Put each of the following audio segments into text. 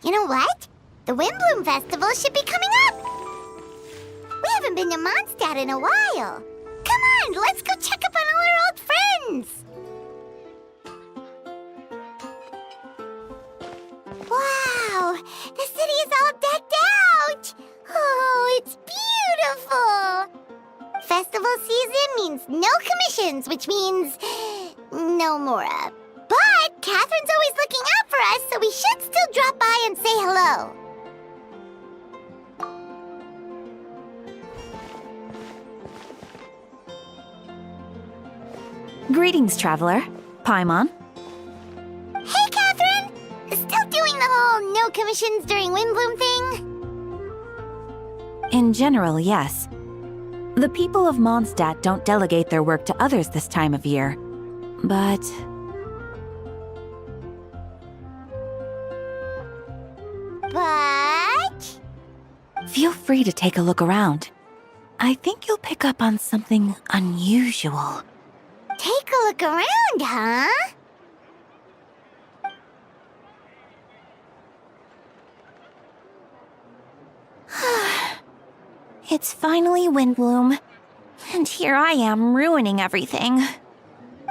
You know what? The Windbloom Festival should be coming up! We haven't been to Mondstadt in a while. Come on, let's go check up on all our old friends! Wow, the city is all decked out! Oh, it's beautiful! Festival season means no commissions, which means no Mora. But Catherine's always looking out for us, so we should still drop by and say hello. Greetings, traveler. Paimon. Hey, Catherine! Still doing the whole no commissions during Windbloom thing? In general, yes. The people of Mondstadt don't delegate their work to others this time of year. But... feel free to take a look around. I think you'll pick up on something unusual. Take a look around, huh? It's finally Windbloom, and here I am ruining everything.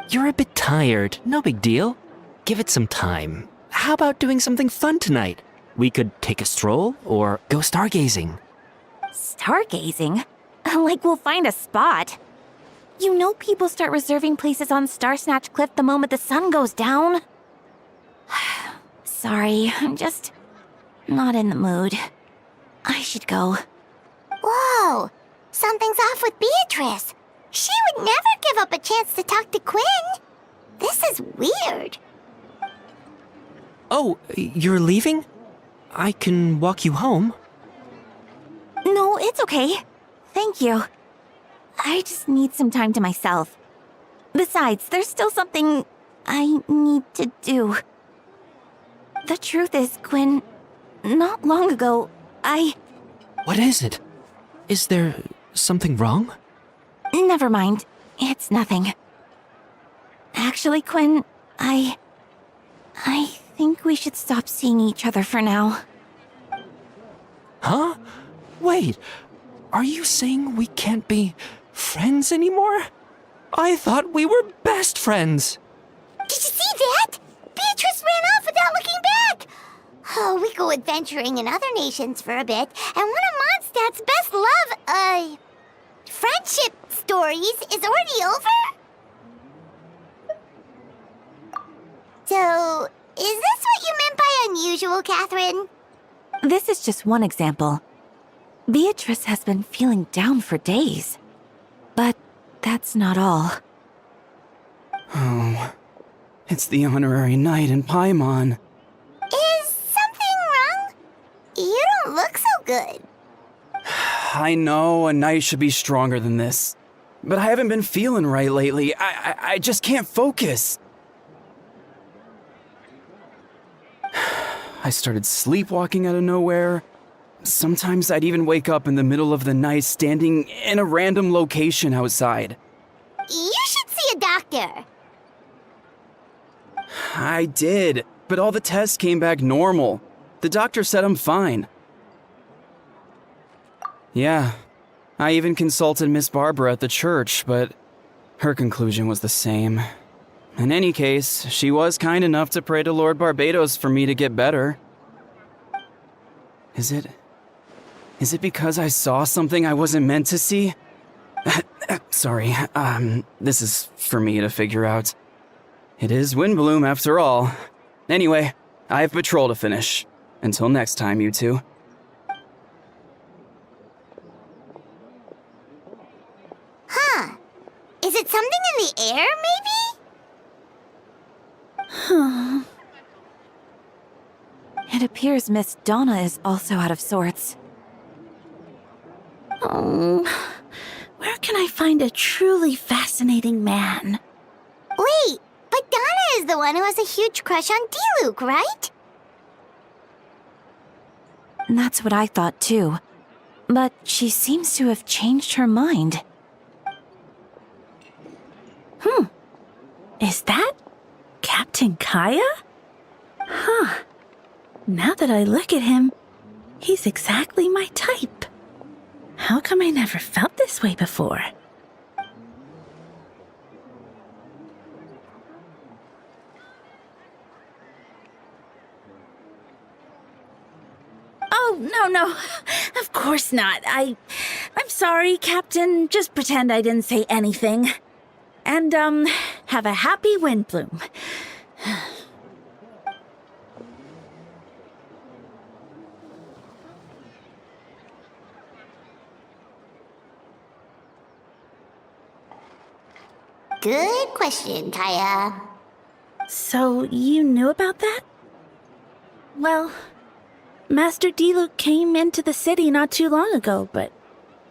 You're a bit tired. No big deal. Give it some time. How about doing something fun tonight? We could take a stroll or go stargazing. Stargazing? Like we'll find a spot. You know people start reserving places on Starsnatch Cliff the moment the sun goes down. Sorry, I'm just not in the mood. I should go. Whoa! Something's off with Beatrice. She would never give up a chance to talk to Quinn. This is weird. Oh, you're leaving? I can walk you home. No, it's okay. Thank you. I just need some time to myself. Besides, there's still something I need to do. The truth is, Quinn, not long ago, What is it? Is there something wrong? Never mind. It's nothing. Actually, Quinn, I think we should stop seeing each other for now. Huh? Wait, are you saying we can't be friends anymore? I thought we were best friends. Did you see that? Beatrice ran off without looking back. Oh, we go adventuring in other nations for a bit, and one of Mondstadt's best friendship stories is already over? So, is this what you meant by unusual, Catherine? This is just one example. Beatrice has been feeling down for days. But that's not all. Oh, it's the honorary knight in Paimon. Is something wrong? You don't look so good. I know a knight should be stronger than this, but I haven't been feeling right lately. I just can't focus. I started sleepwalking out of nowhere. Sometimes I'd even wake up in the middle of the night standing in a random location outside. You should see a doctor. I did, but all the tests came back normal. The doctor said I'm fine. Yeah, I even consulted Miss Barbara at the church, but her conclusion was the same. In any case, she was kind enough to pray to Lord Barbados for me to get better. Is it because I saw something I wasn't meant to see? Sorry, this is for me to figure out. It is Windbloom after all. Anyway, I have patrol to finish. Until next time, you two. Huh. Is it something in the air, maybe? It appears Miss Donna is also out of sorts. Oh, where can I find a truly fascinating man? Wait, but Donna is the one who has a huge crush on Diluc, right? That's what I thought too. But she seems to have changed her mind. Is that Captain Kaya? Huh. Now that I look at him, he's exactly my type. How come I never felt this way before? Oh, no. Of course not. I'm sorry, Captain. Just pretend I didn't say anything. And, have a happy Windbloom. Good question, Kaya. So, you knew about that? Well, Master Diluc came into the city not too long ago, but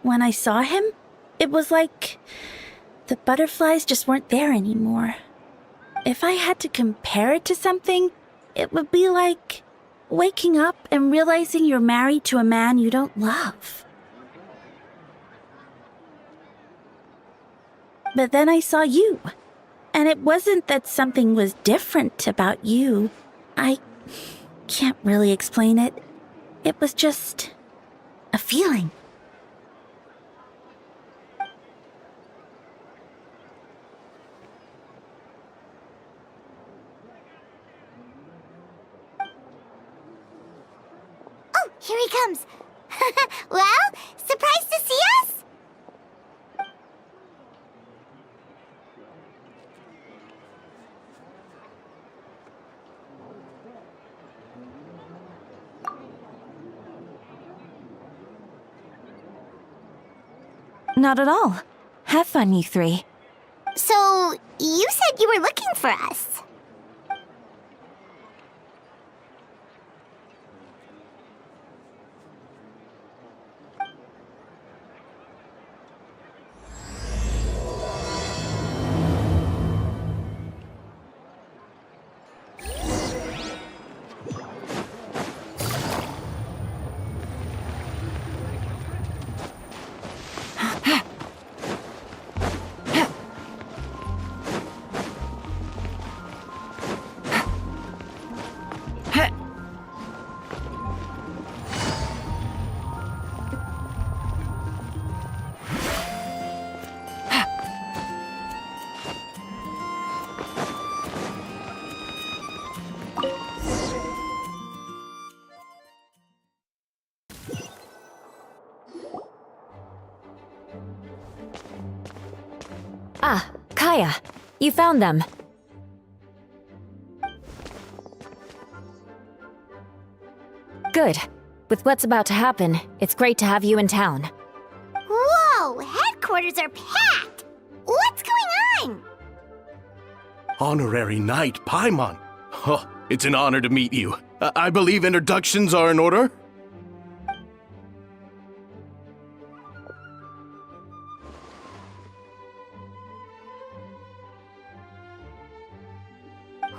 when I saw him, it was like the butterflies just weren't there anymore. If I had to compare it to something, it would be like waking up and realizing you're married to a man you don't love. But then I saw you, and it wasn't that something was different about you. I can't really explain it. It was just a feeling. Oh, here he comes. Well, surprised to see us? Not at all. Have fun, you three. So, you said you were looking for us. Ah, Kaya, you found them. Good. With what's about to happen, it's great to have you in town. Whoa, headquarters are packed! What's going on? Honorary Knight Paimon. Oh, it's an honor to meet you. I believe introductions are in order?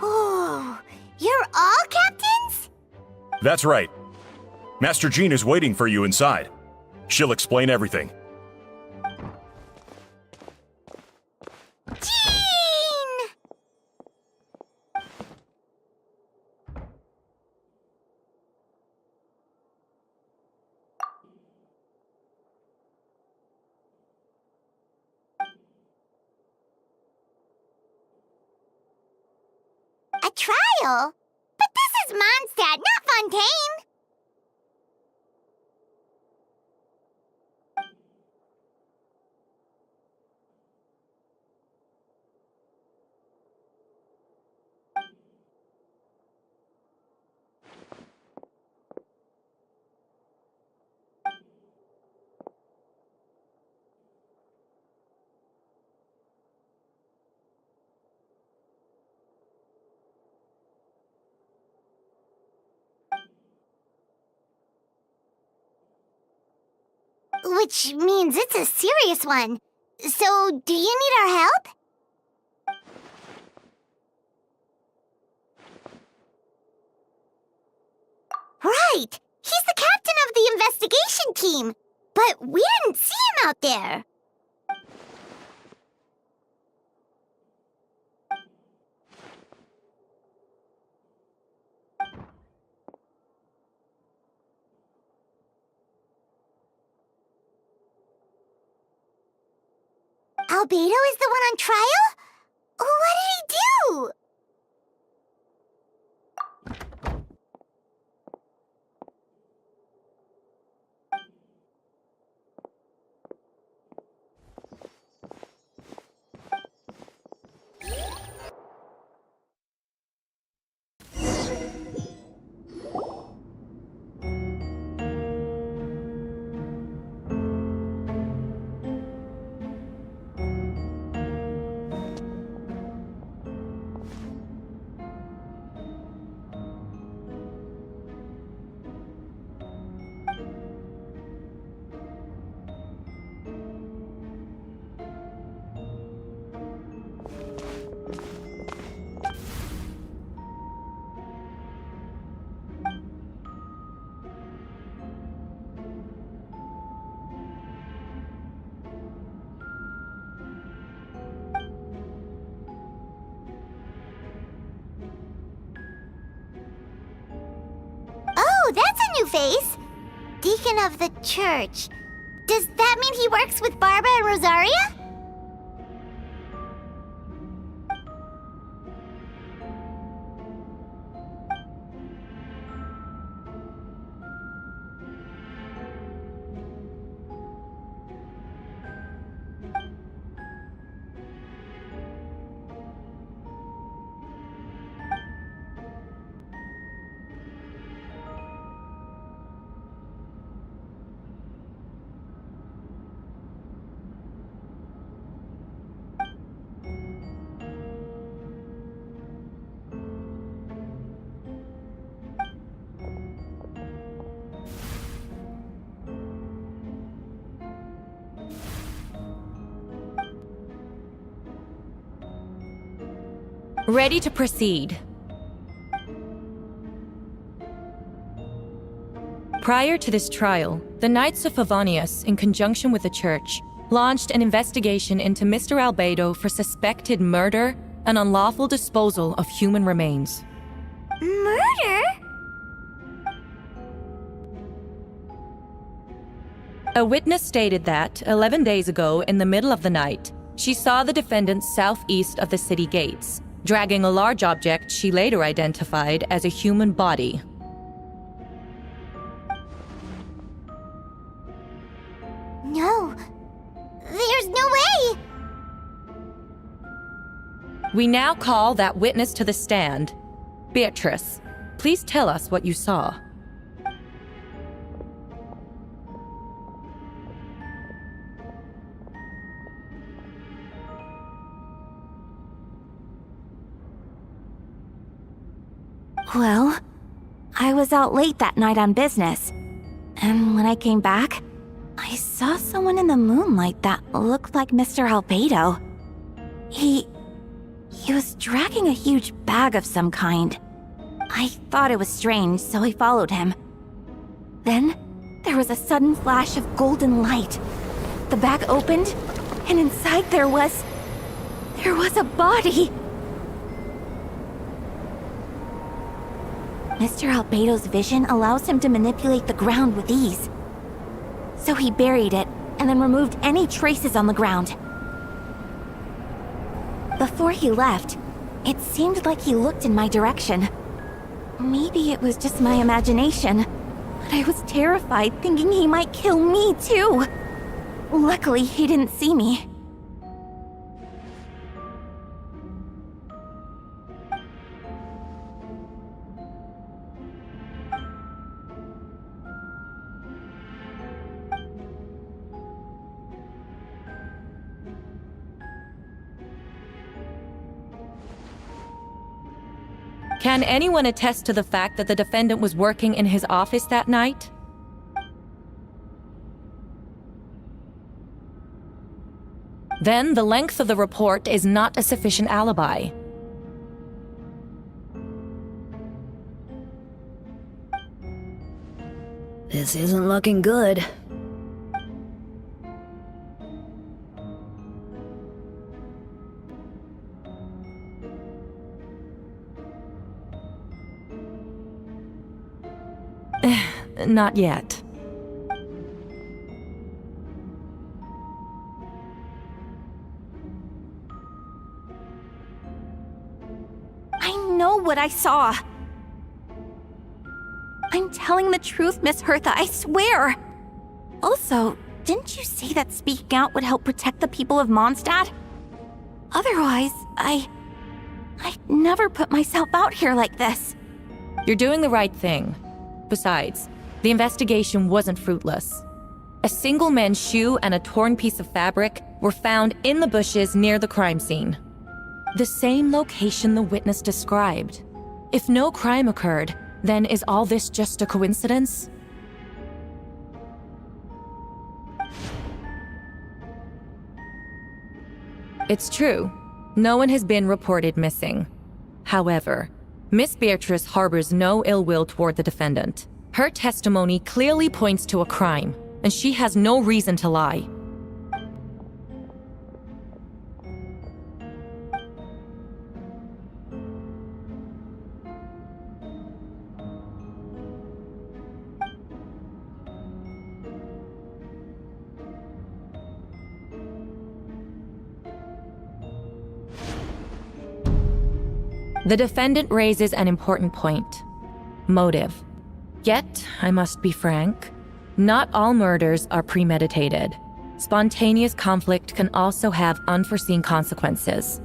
Oh, you're all captains? That's right. Master Jean is waiting for you inside. She'll explain everything. Jean! A trial? But this is Mondstadt, not Fontaine! Which means it's a serious one. So, do you need our help? Right! He's the captain of the investigation team! But we didn't see him out there! Albedo is the one on trial? What did he do? Oh, that's a new face. Deacon of the church. Does that mean he works with Barba and Rosaria? Ready to proceed. Prior to this trial, the Knights of Favonius, in conjunction with the Church, launched an investigation into Mr. Albedo for suspected murder and unlawful disposal of human remains. Murder? A witness stated that, 11 days ago, in the middle of the night, she saw the defendant southeast of the city gates, dragging a large object she later identified as a human body. No. There's no way! We now call that witness to the stand. Beatrice, please tell us what you saw. Well, I was out late that night on business. And when I came back, I saw someone in the moonlight that looked like Mr. Albedo. He was dragging a huge bag of some kind. I thought it was strange, so I followed him. Then, there was a sudden flash of golden light. The bag opened, and inside there was a body! Mr. Albedo's vision allows him to manipulate the ground with ease. So he buried it, and then removed any traces on the ground. Before he left, it seemed like he looked in my direction. Maybe it was just my imagination, but I was terrified thinking he might kill me too. Luckily, he didn't see me. Can anyone attest to the fact that the defendant was working in his office that night? Then the length of the report is not a sufficient alibi. This isn't looking good. Not yet. what I saw. I'm telling the truth, Miss Hertha, I swear. Also, didn't you say that speaking out would help protect the people of Mondstadt? Otherwise, I'd never put myself out here like this. You're doing the right thing. Besides, the investigation wasn't fruitless. A single man's shoe and a torn piece of fabric were found in the bushes near the crime scene. The same location the witness described. If no crime occurred, then is all this just a coincidence? It's true. No one has been reported missing. However, Miss Beatrice harbors no ill will toward the defendant. Her testimony clearly points to a crime, and she has no reason to lie. The defendant raises an important point. Motive. Yet, I must be frank, not all murders are premeditated. Spontaneous conflict can also have unforeseen consequences.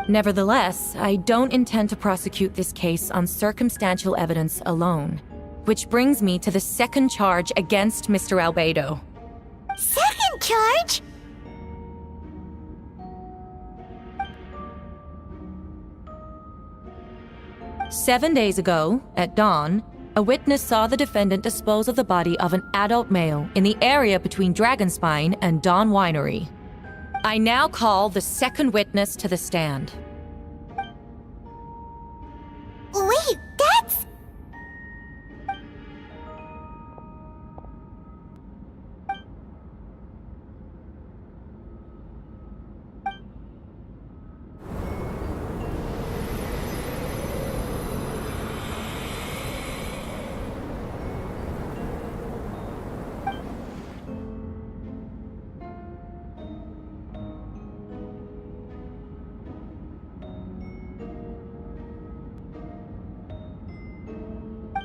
Nevertheless, I don't intend to prosecute this case on circumstantial evidence alone. Which brings me to the second charge against Mr. Albedo. Second charge? "7 days ago, at dawn, a witness saw the defendant dispose of the body of an adult male in the area between Dragonspine and Dawn Winery. I now call the second witness to the stand." Wait, that's...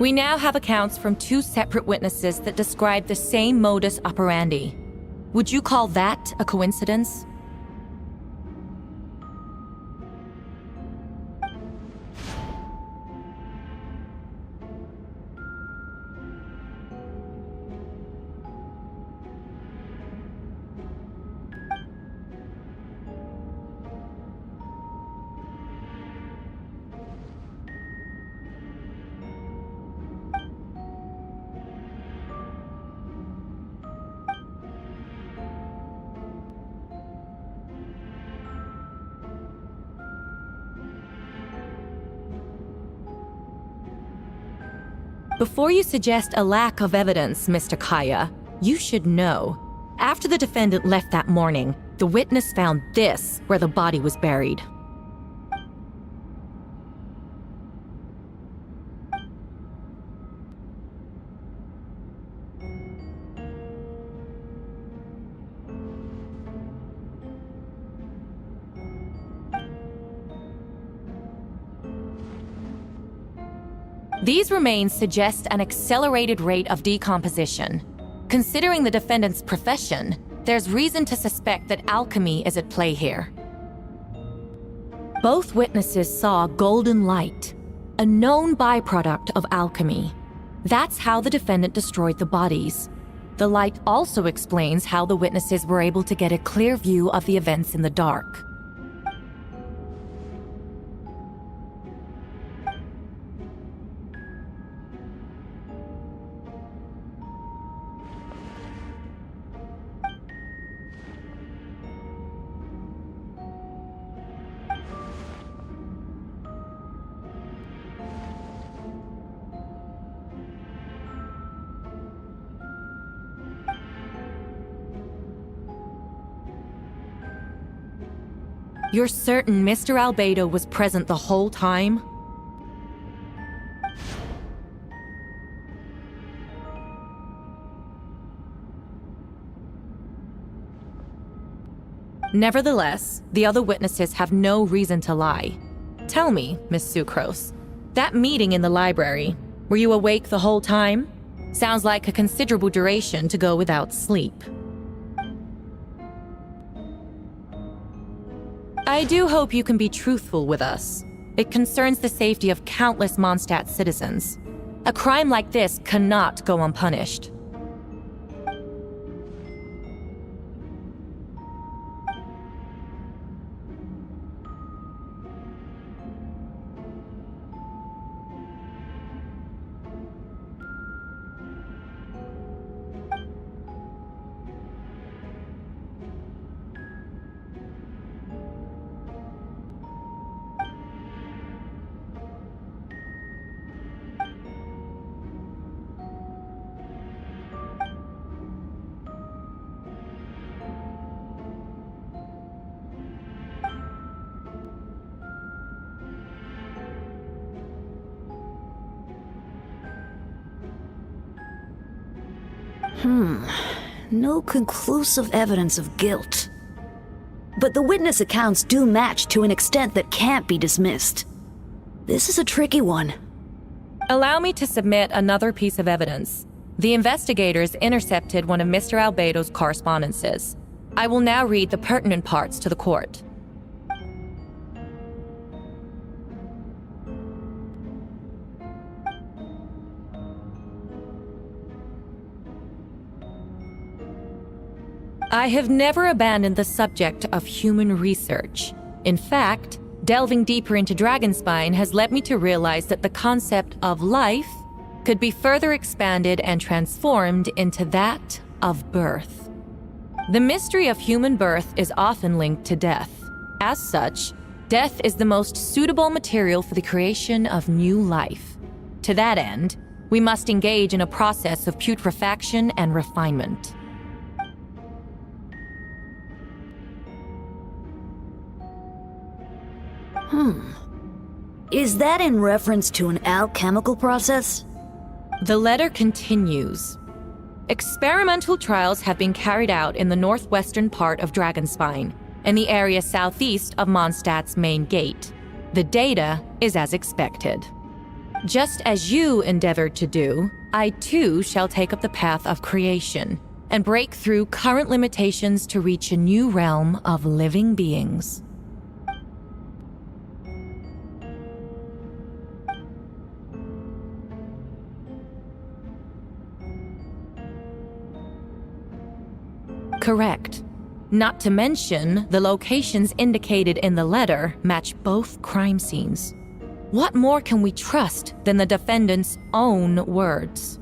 We now have accounts from 2 separate witnesses that describe the same modus operandi. Would you call that a coincidence? Before you suggest a lack of evidence, Mr. Kaya, you should know. After the defendant left that morning, the witness found this where the body was buried. These remains suggest an accelerated rate of decomposition. Considering the defendant's profession, there's reason to suspect that alchemy is at play here. Both witnesses saw golden light, a known byproduct of alchemy. That's how the defendant destroyed the bodies. The light also explains how the witnesses were able to get a clear view of the events in the dark. You're certain Mr. Albedo was present the whole time? Nevertheless, the other witnesses have no reason to lie. Tell me, Miss Sucrose, That meeting in the library, were you awake the whole time? Sounds like a considerable duration to go without sleep. I do hope you can be truthful with us. It concerns the safety of countless Mondstadt citizens. A crime like this cannot go unpunished. No conclusive evidence of guilt. But the witness accounts do match to an extent that can't be dismissed. This is a tricky one. Allow me to submit another piece of evidence. The investigators intercepted one of Mr. Albedo's correspondences. I will now read the pertinent parts to the court. I have never abandoned the subject of human research. In fact, delving deeper into Dragonspine has led me to realize that the concept of life could be further expanded and transformed into that of birth. The mystery of human birth is often linked to death. As such, death is the most suitable material for the creation of new life. To that end, we must engage in a process of putrefaction and refinement. Is that in reference to an alchemical process? The letter continues. Experimental trials have been carried out in the northwestern part of Dragonspine and the area southeast of Mondstadt's main gate. The data is as expected. Just as you endeavored to do, I too shall take up the path of creation and break through current limitations to reach a new realm of living beings. Correct. Not to mention, the locations indicated in the letter match both crime scenes. What more can we trust than the defendant's own words?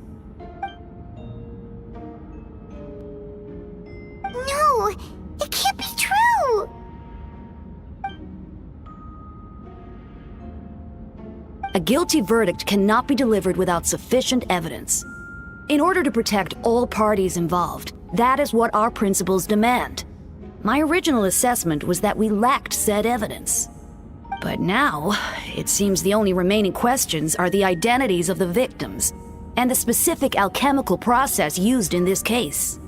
No, it can't be true! A guilty verdict cannot be delivered without sufficient evidence. In order to protect all parties involved, that is what our principles demand. My original assessment was that we lacked said evidence. But now, it seems the only remaining questions are the identities of the victims and the specific alchemical process used in this case.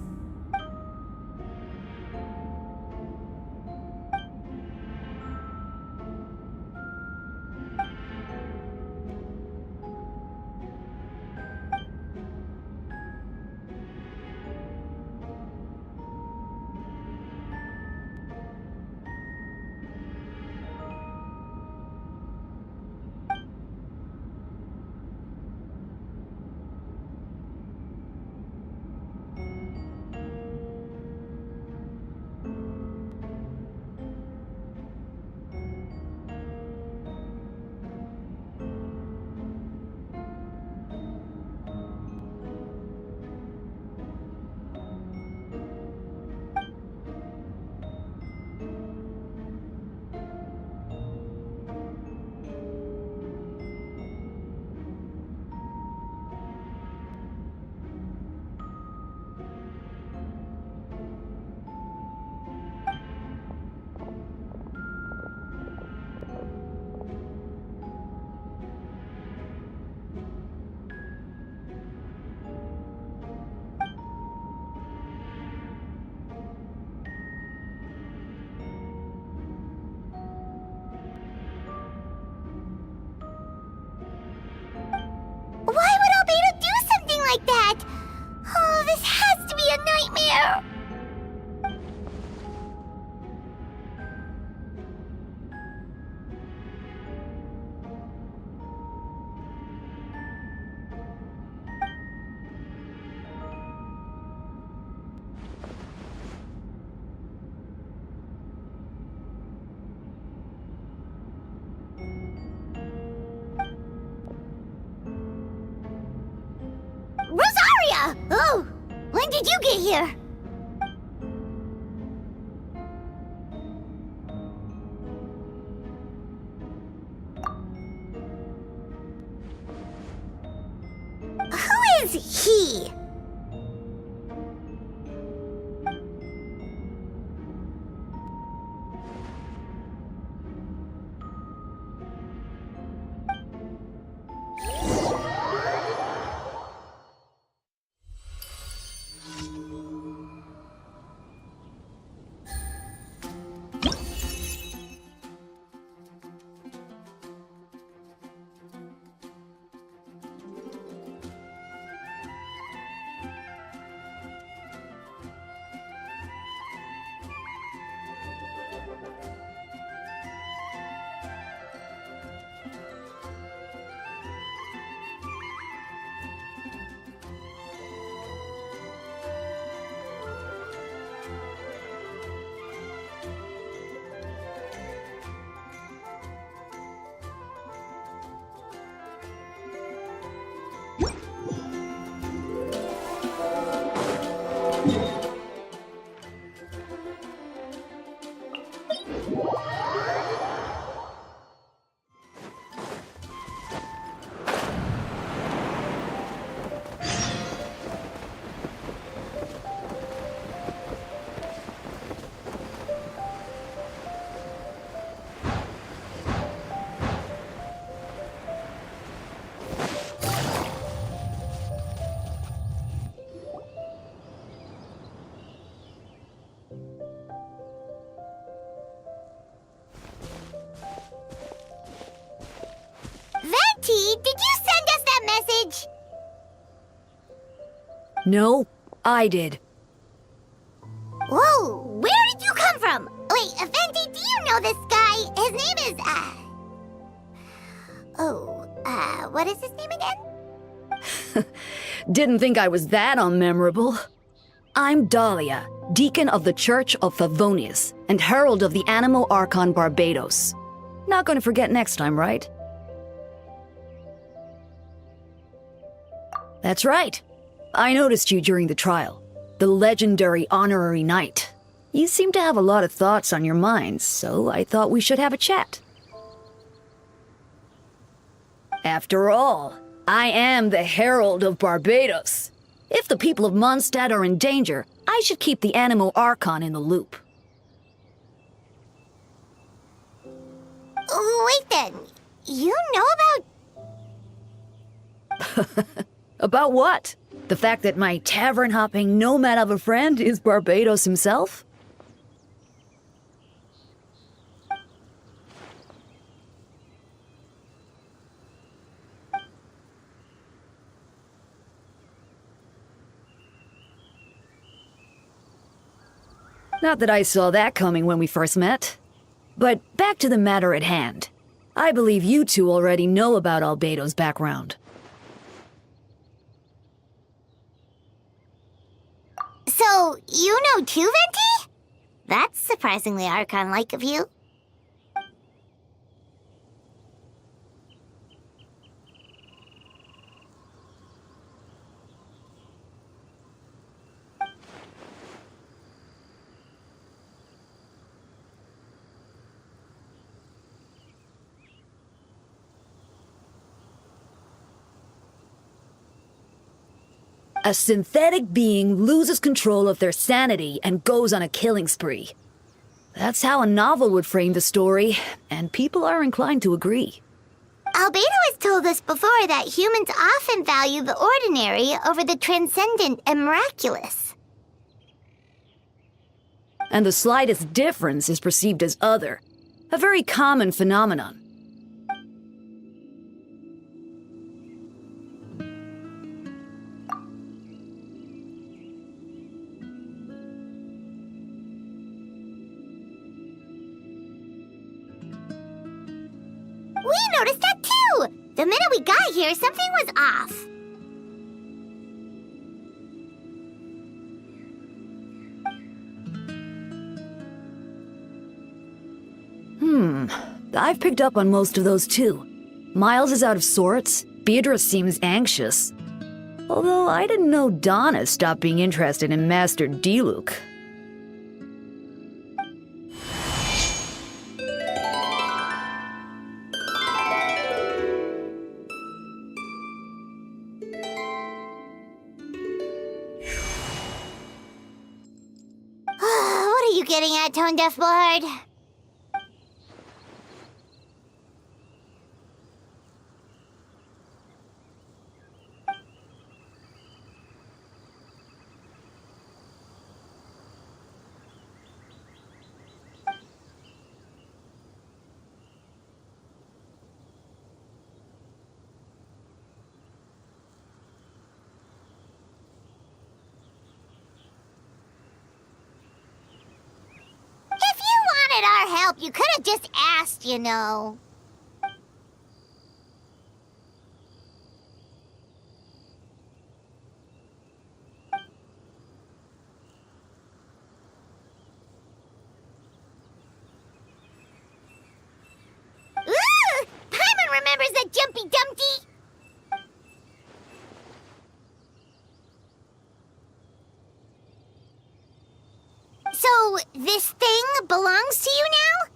nightmare! Rosaria! Oh, when did you get here? Who is he? Venti, did you send us that message? No, I did. Whoa, where did you come from? Wait, Venti, do you know this guy? His name is, what is his name again? Didn't think I was that unmemorable. I'm Dahlia, Deacon of the Church of Favonius and Herald of the Animo Archon Barbados. Not gonna forget next time, right? That's right. I noticed you during the trial. The legendary honorary knight. You seem to have a lot of thoughts on your mind, so I thought we should have a chat. After all, I am the Herald of Barbados. If the people of Mondstadt are in danger, I should keep the Animo Archon in the loop. Wait then, you know about... About what? The fact that my tavern-hopping nomad of a friend is Barbados himself? Not that I saw that coming when we first met. But back to the matter at hand. I believe you two already know about Albedo's background. So, you know too, Venti? That's surprisingly Archon-like of you. A synthetic being loses control of their sanity and goes on a killing spree. That's how a novel would frame the story, and people are inclined to agree. Albedo has told us before that humans often value the ordinary over the transcendent and miraculous. And the slightest difference is perceived as other, a very common phenomenon. noticed that too! The minute we got here, something was off. I've picked up on most of those too. Miles is out of sorts. Beatrice seems anxious. Although I didn't know Donna stopped being interested in Master Diluc. What are you getting at, Tone Deaf Bard? If you wanted our help, you could have just asked, you know. Ooh! Paimon remembers that Jumpy Dumpty! So, this thing belongs to you now?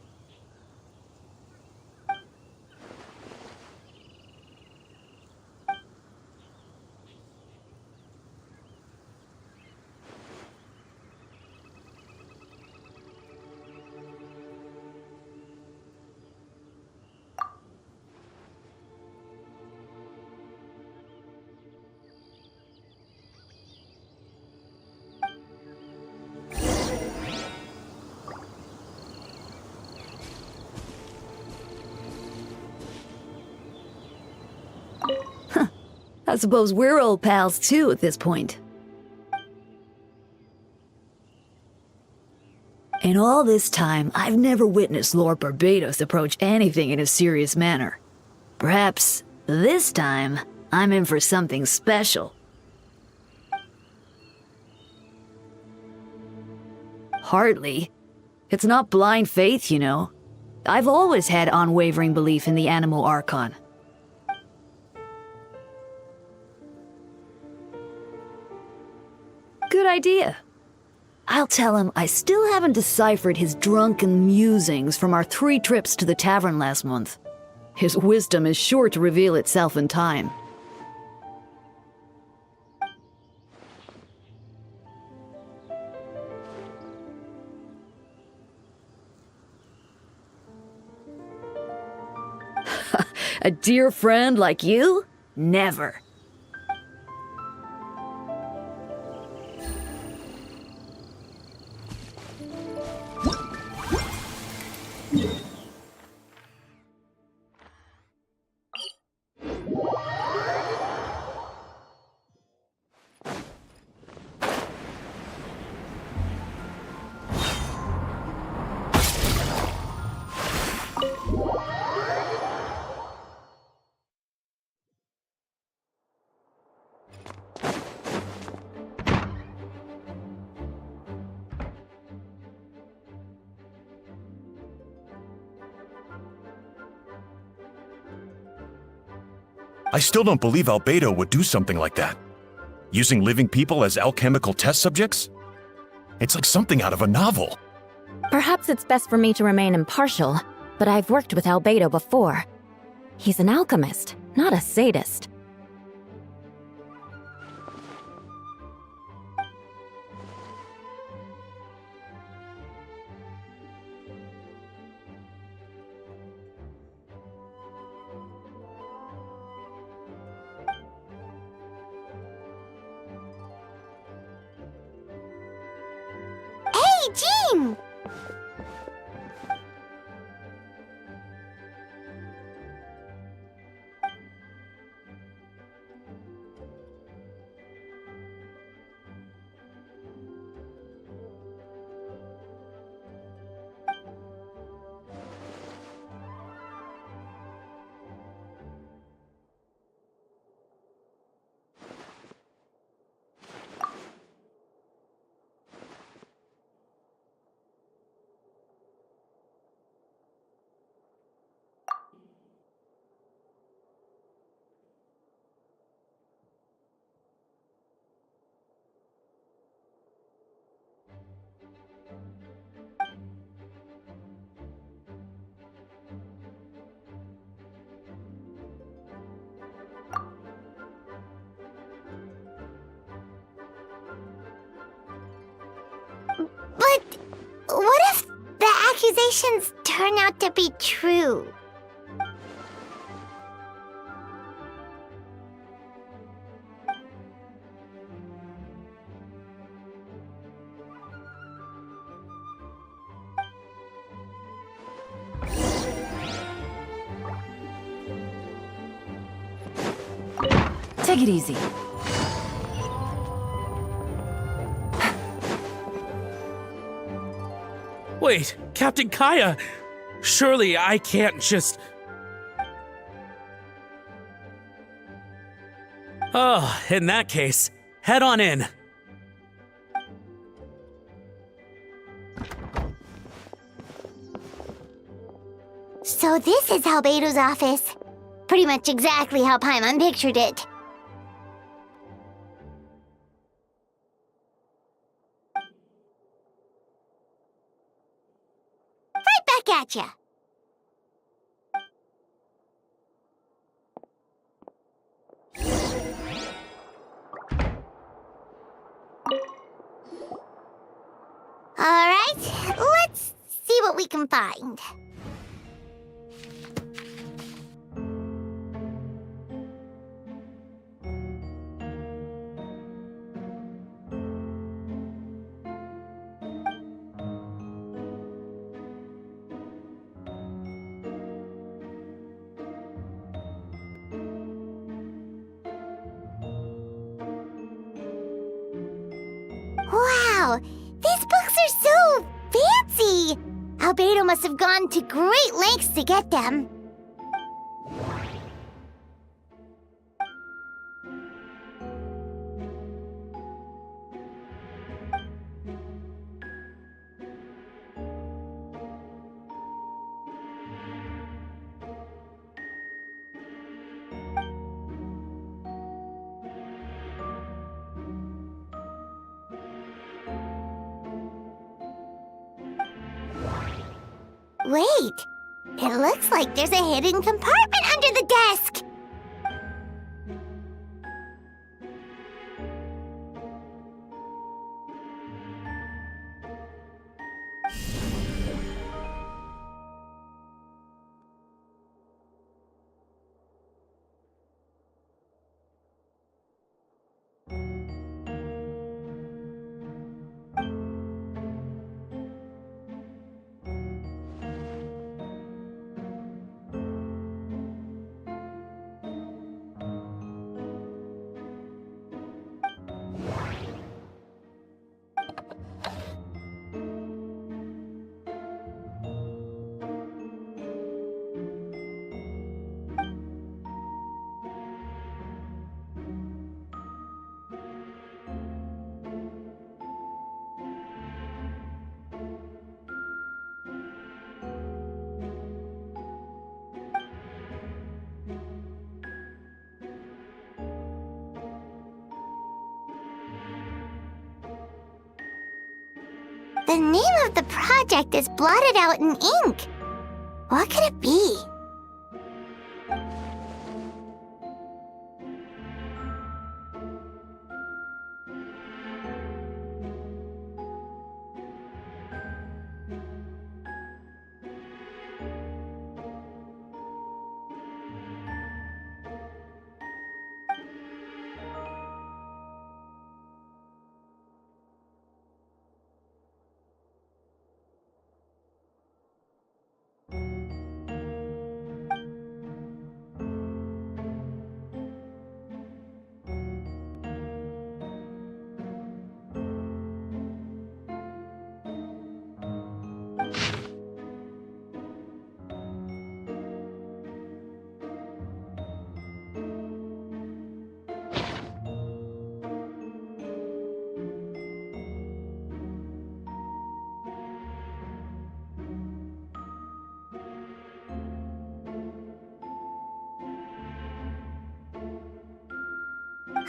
I suppose we're old pals too at this point. In all this time, I've never witnessed Lord Barbados approach anything in a serious manner. Perhaps this time, I'm in for something special. Hardly. It's not blind faith, you know. I've always had unwavering belief in the Animal Archon. Good idea. I'll tell him I still haven't deciphered his drunken musings from our 3 trips to the tavern last month. His wisdom is sure to reveal itself in time. A dear friend like you? Never. I still don't believe Albedo would do something like that. Using living people as alchemical test subjects? It's like something out of a novel. Perhaps it's best for me to remain impartial, but I've worked with Albedo before. He's an alchemist, not a sadist. Hey, Jean! But what if the accusations turn out to be true? Take it easy. Wait, Captain Kaya! Surely I can't just... Oh, in that case, head on in. So this is Albedo's office. Pretty much exactly how Paimon pictured it. Right back at ya. All right, let's see what we can find. Wow, these books are so fancy! Albedo must have gone to great lengths to get them. Wait, it looks like there's a hidden compartment under the desk. The name of the project is blotted out in ink. What could it be?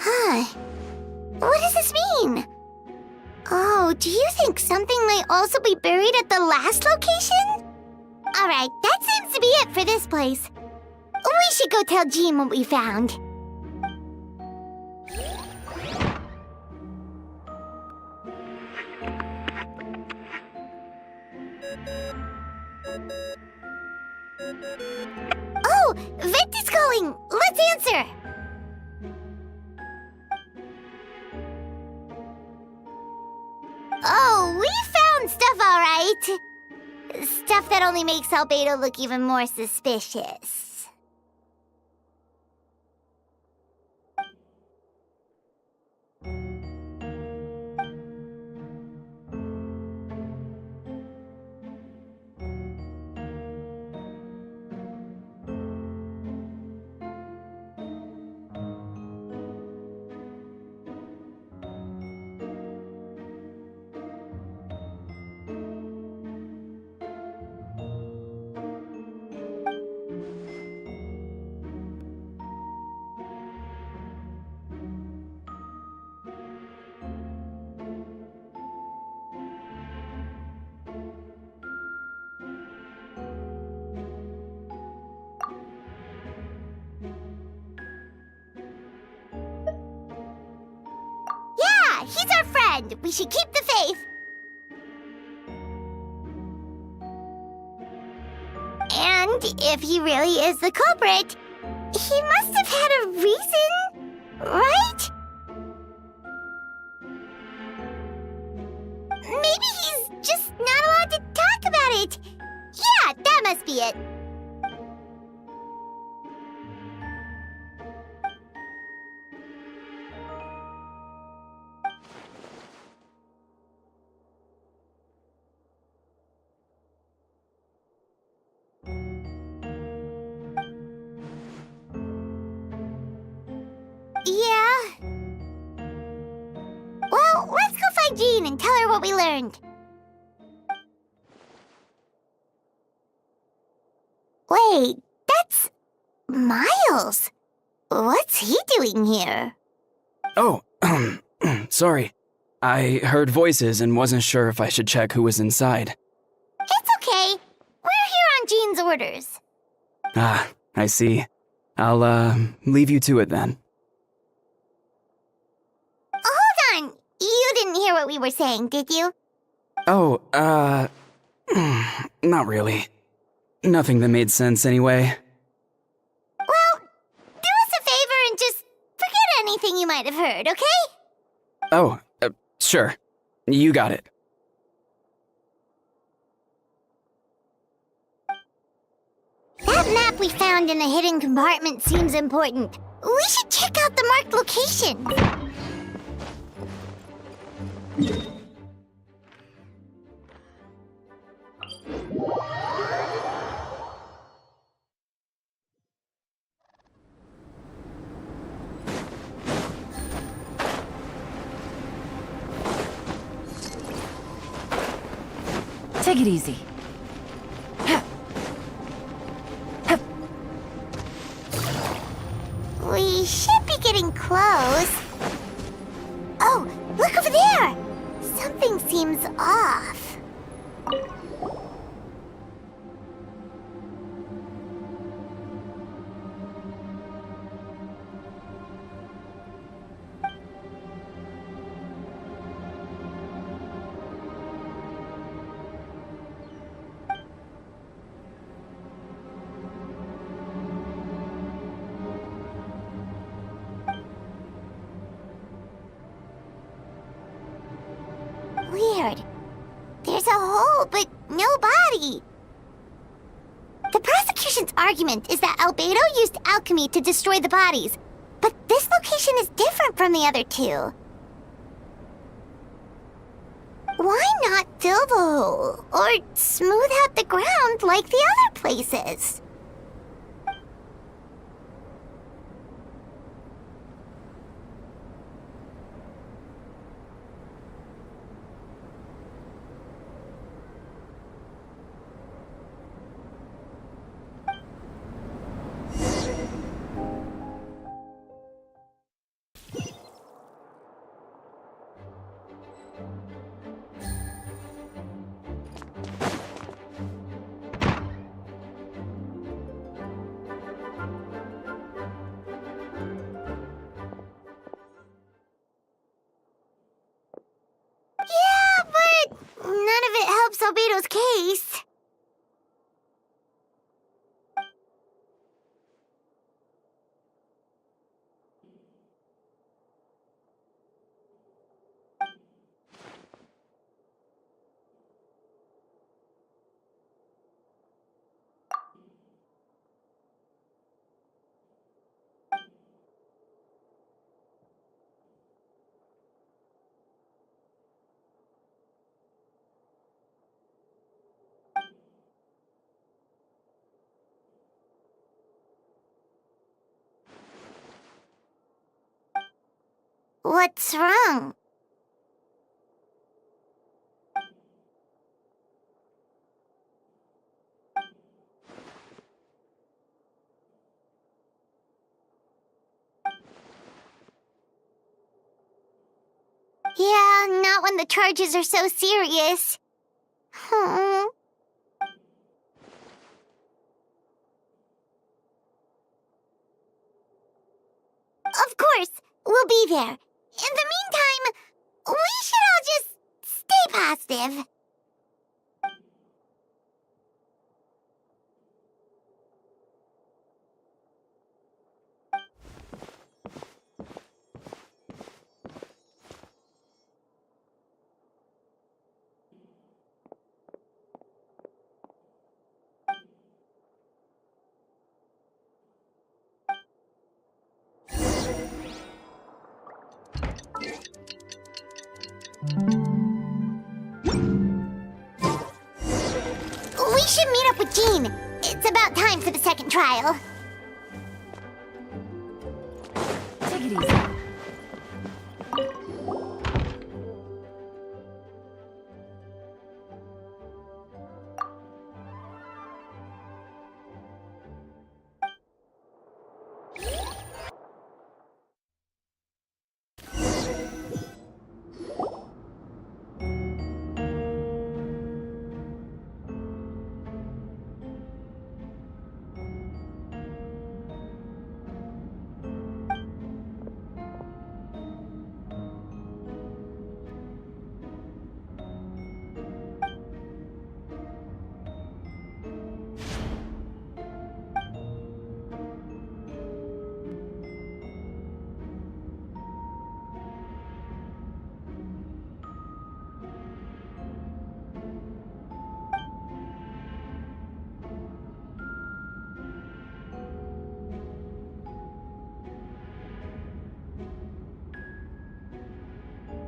Huh. What does this mean? Oh, do you think something might also be buried at the last location? Alright, that seems to be it for this place. We should go tell Jean what we found. stuff, all right. Stuff that only makes Albedo look even more suspicious. Yeah, he's our friend. We should keep the faith. And if he really is the culprit, he must have had a reason, right? Maybe he's just not allowed to talk about it. Yeah, that must be it. Yeah. Well, let's go find Jean and tell her what we learned. Wait, that's Miles. What's he doing here? Oh, sorry. I heard voices and wasn't sure if I should check who was inside. It's okay. We're here on Jean's orders. Ah, I see. I'll, leave you to it then. Hold on. You didn't hear what we were saying, did you? Oh, not really. Nothing that made sense anyway. Well, do us a favor and just forget anything you might have heard, okay? Oh, sure. You got it. That map we found in the hidden compartment seems important. We should check out the marked location. Take it easy. We should be getting close. Oh, look over there! Something seems off. Weird. There's a hole, but no body. The prosecution's argument is that Albedo used alchemy to destroy the bodies, but this location is different from the other two. Why not fill the hole, or smooth out the ground like the other places? What's wrong? Yeah, not when the charges are so serious. Hmm. Of course, we'll be there. In the meantime, we should all just stay positive. We should meet up with Jean. It's about time for the second trial. Take it easy.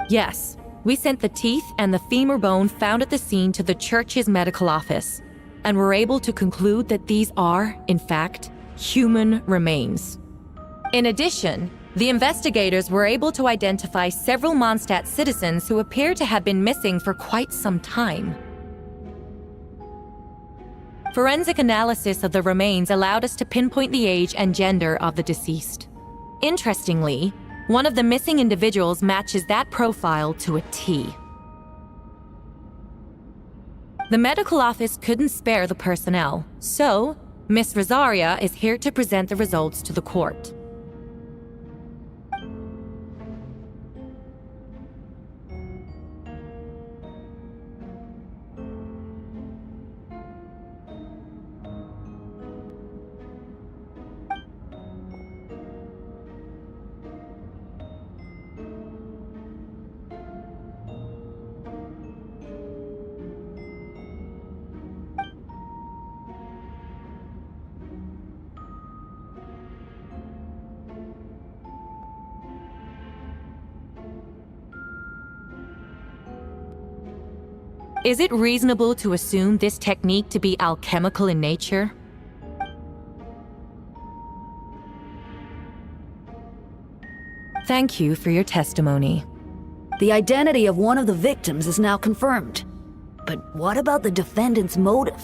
Yes, we sent the teeth and the femur bone found at the scene to the church's medical office, and were able to conclude that these are, in fact, human remains. In addition, the investigators were able to identify several Mondstadt citizens who appear to have been missing for quite some time. Forensic analysis of the remains allowed us to pinpoint the age and gender of the deceased. Interestingly, one of the missing individuals matches that profile to a T. The medical office couldn't spare the personnel, so Miss Rosaria is here to present the results to the court. Is it reasonable to assume this technique to be alchemical in nature? Thank you for your testimony. The identity of one of the victims is now confirmed. But what about the defendant's motive?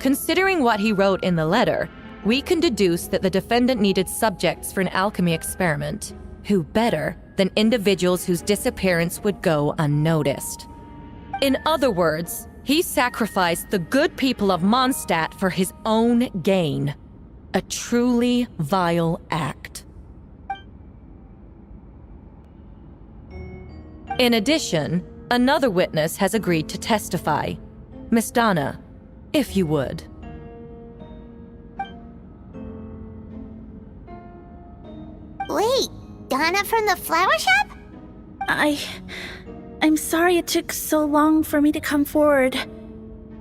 Considering what he wrote in the letter, we can deduce that the defendant needed subjects for an alchemy experiment. Who better than individuals whose disappearance would go unnoticed? In other words, he sacrificed the good people of Mondstadt for his own gain. A truly vile act. In addition, another witness has agreed to testify. Miss Donna, if you would. Wait, Donna from the flower shop? I'm sorry it took so long for me to come forward.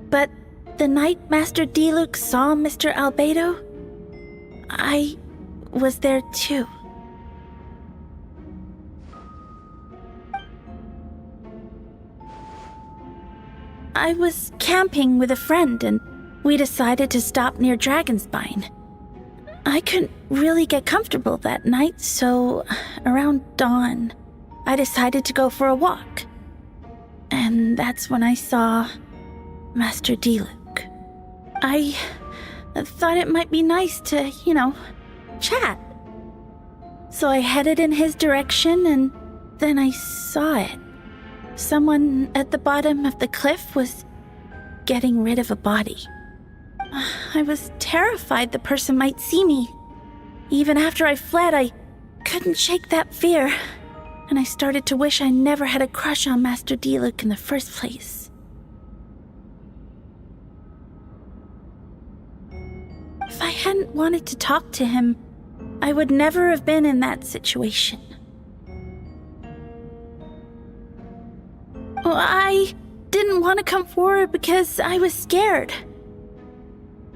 But the night Master Diluc saw Mr. Albedo, I was there too. I was camping with a friend and we decided to stop near Dragonspine. I couldn't really get comfortable that night, so around dawn, I decided to go for a walk. And that's when I saw Master Diluc. I thought it might be nice to, chat. So I headed in his direction, and then I saw it. Someone at the bottom of the cliff was getting rid of a body. I was terrified the person might see me. Even after I fled, I couldn't shake that fear, and I started to wish I never had a crush on Master Diluc in the first place. If I hadn't wanted to talk to him, I would never have been in that situation. Well, I didn't want to come forward because I was scared.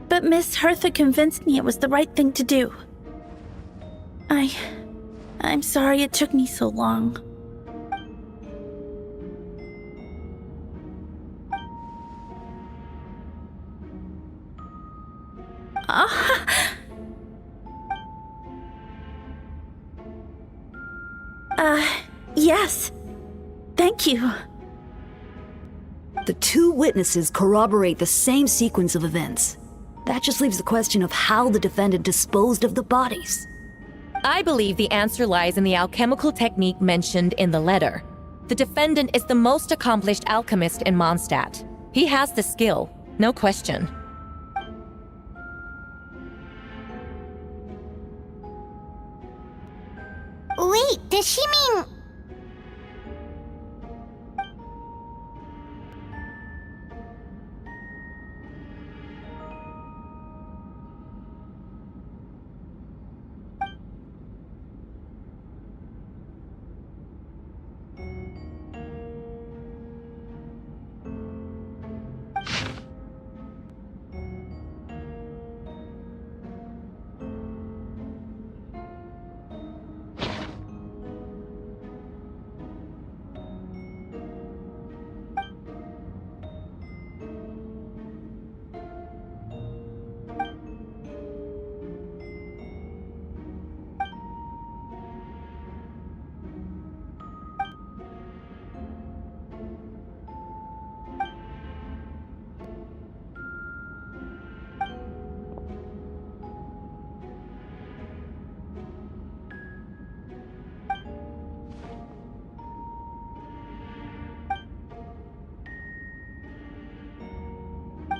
But Miss Hertha convinced me it was the right thing to do. I'm sorry it took me so long. Yes. Thank you. The two witnesses corroborate the same sequence of events. That just leaves the question of how the defendant disposed of the bodies. I believe the answer lies in the alchemical technique mentioned in the letter. The defendant is the most accomplished alchemist in Mondstadt. He has the skill, no question. Wait, does she mean...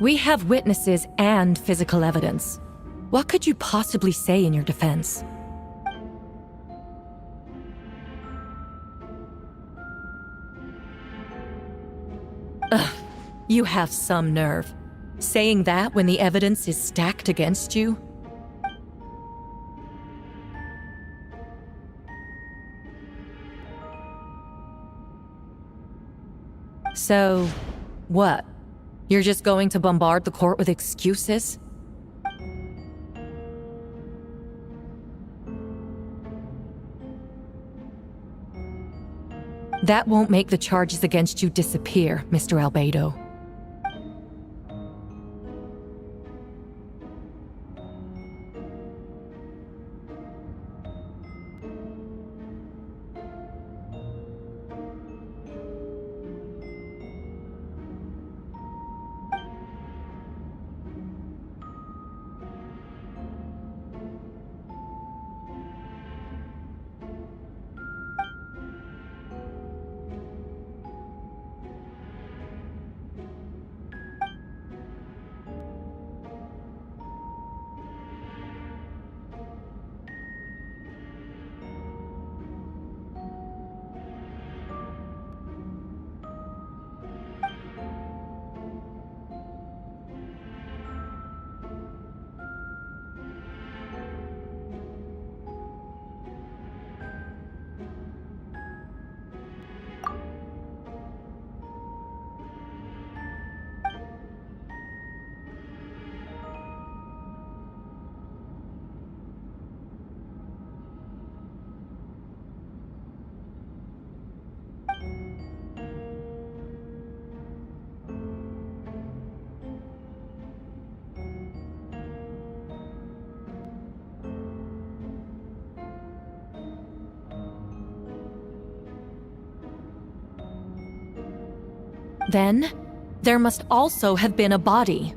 We have witnesses and physical evidence. What could you possibly say in your defense? Ugh, you have some nerve. Saying that when the evidence is stacked against you? So, what? You're just going to bombard the court with excuses? That won't make the charges against you disappear, Mr. Albedo. Then, there must also have been a body.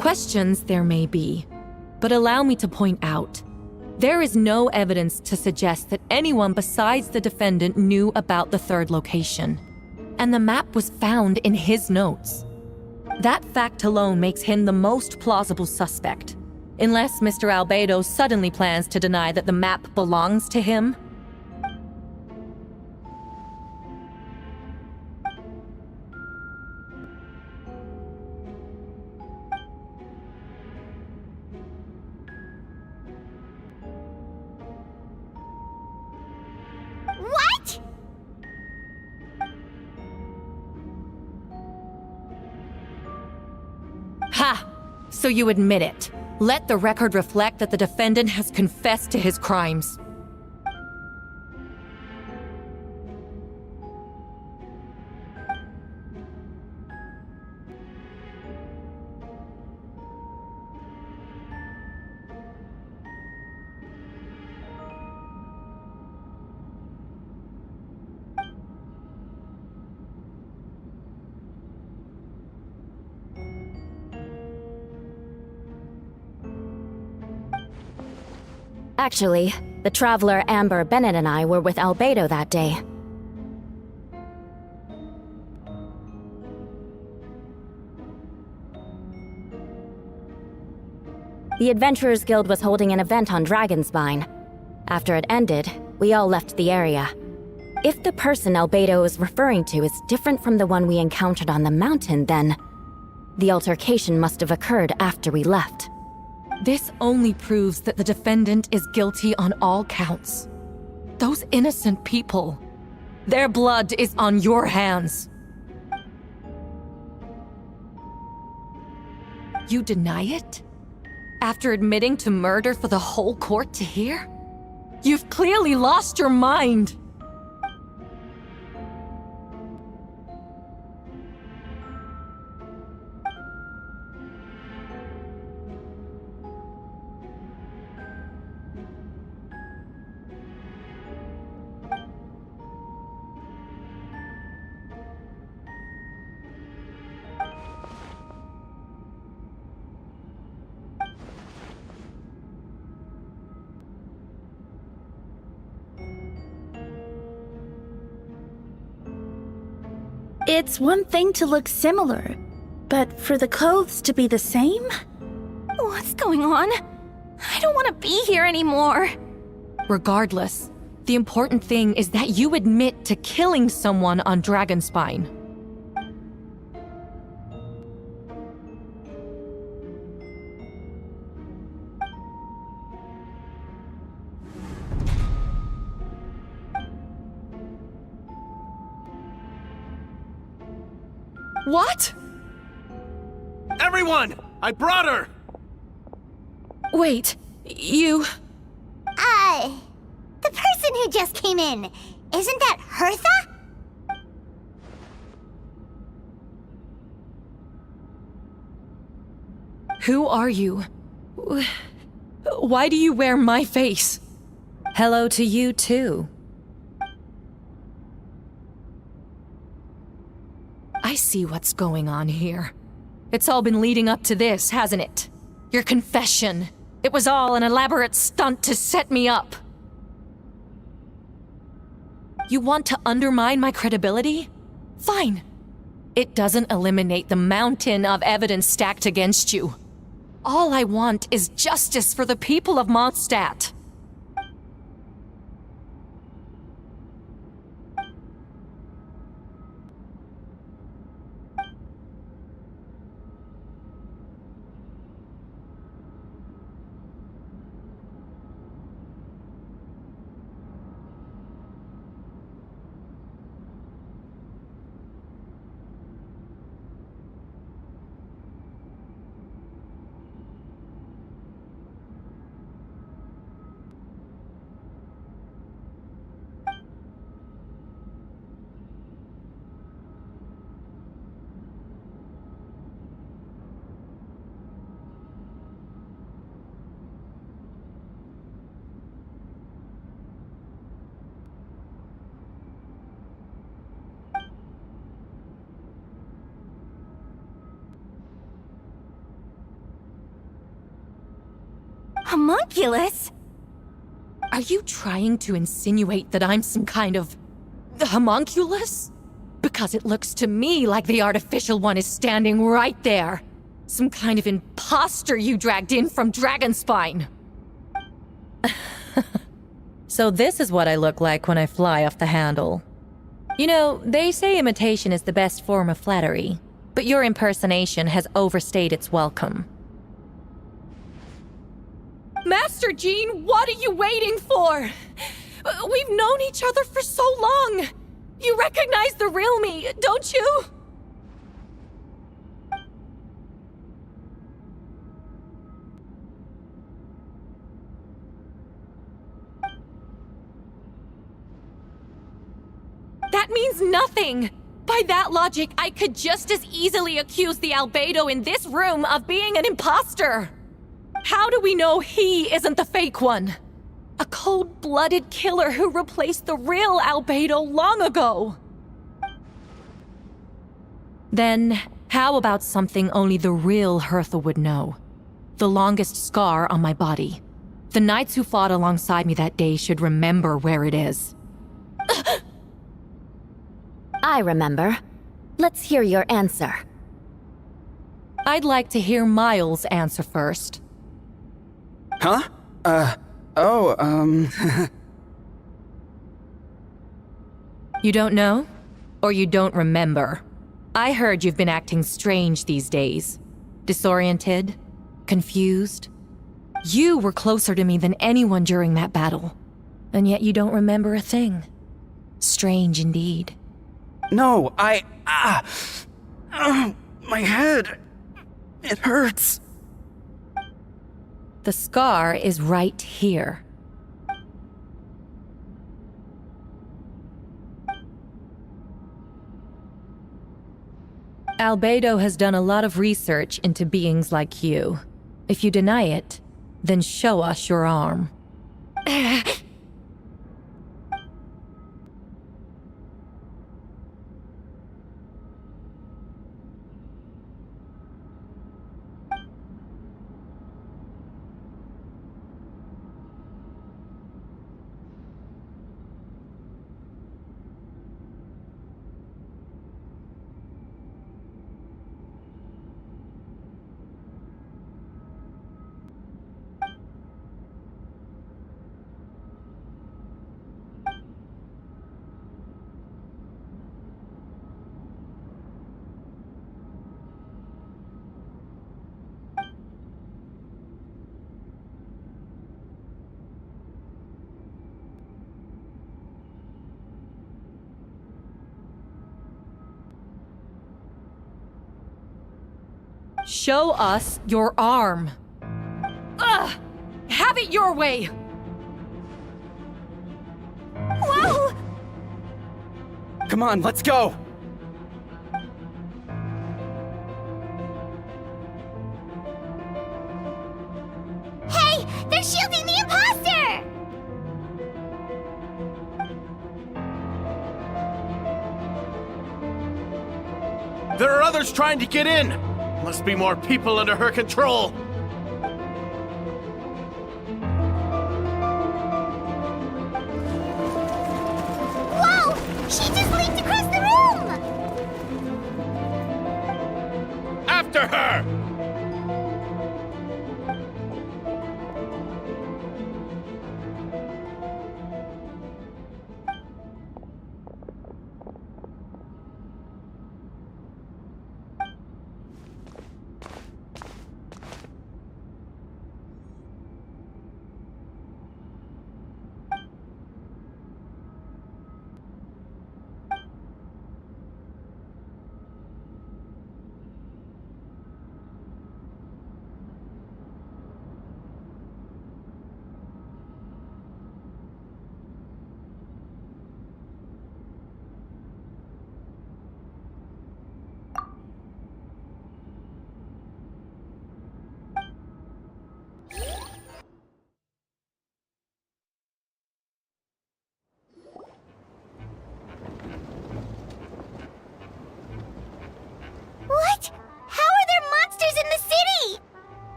Questions there may be, but allow me to point out, there is no evidence to suggest that anyone besides the defendant knew about the third location, and the map was found in his notes. That fact alone makes him the most plausible suspect, unless Mr. Albedo suddenly plans to deny that the map belongs to him. What? Ha! So you admit it. Let the record reflect that the defendant has confessed to his crimes. Actually, the traveler Amber, Bennett, and I were with Albedo that day. The Adventurers Guild was holding an event on Dragonspine. After it ended, we all left the area. If the person Albedo is referring to is different from the one we encountered on the mountain, then the altercation must have occurred after we left. This only proves that the defendant is guilty on all counts. Those innocent people, their blood is on your hands. You deny it? After admitting to murder for the whole court to hear? You've clearly lost your mind! It's one thing to look similar, but for the clothes to be the same? What's going on? I don't want to be here anymore. Regardless, the important thing is that you admit to killing someone on Dragonspine. What? Everyone! I brought her! Wait, you... The person who just came in, isn't that Hertha? Who are you? Why do you wear my face? Hello to you, too. I see what's going on here. It's all been leading up to this, hasn't it? Your confession. It was all an elaborate stunt to set me up. You want to undermine my credibility? Fine. It doesn't eliminate the mountain of evidence stacked against you. All I want is justice for the people of Mondstadt. Homunculus? Are you trying to insinuate that I'm some kind of homunculus? Because it looks to me like the artificial one is standing right there. Some kind of imposter you dragged in from Dragonspine. So this is what I look like when I fly off the handle. You know, they say imitation is the best form of flattery, but your impersonation has overstayed its welcome. Master Jean, what are you waiting for? We've known each other for so long. You recognize the real me, don't you? That means nothing! By that logic, I could just as easily accuse the albedo in this room of being an imposter! How do we know he isn't the fake one? A cold-blooded killer who replaced the real albedo long ago! Then, how about something only the real Hertha would know? The longest scar on my body. The knights who fought alongside me that day should remember where it is. I remember. Let's hear your answer. I'd like to hear Miles' answer first. Huh? You don't know? Or you don't remember? I heard you've been acting strange these days. Disoriented? Confused? You were closer to me than anyone during that battle. And yet you don't remember a thing. Strange indeed. No, my head. It hurts. The scar is right here. Albedo has done a lot of research into beings like you. If you deny it, then show us your arm. Show us your arm. Ugh! Have it your way! Whoa! Come on, let's go! Hey, they're shielding the imposter! There are others trying to get in! Must be more people under her control! Whoa! She just leaped across the room! After her!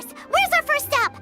course. Where's our first stop?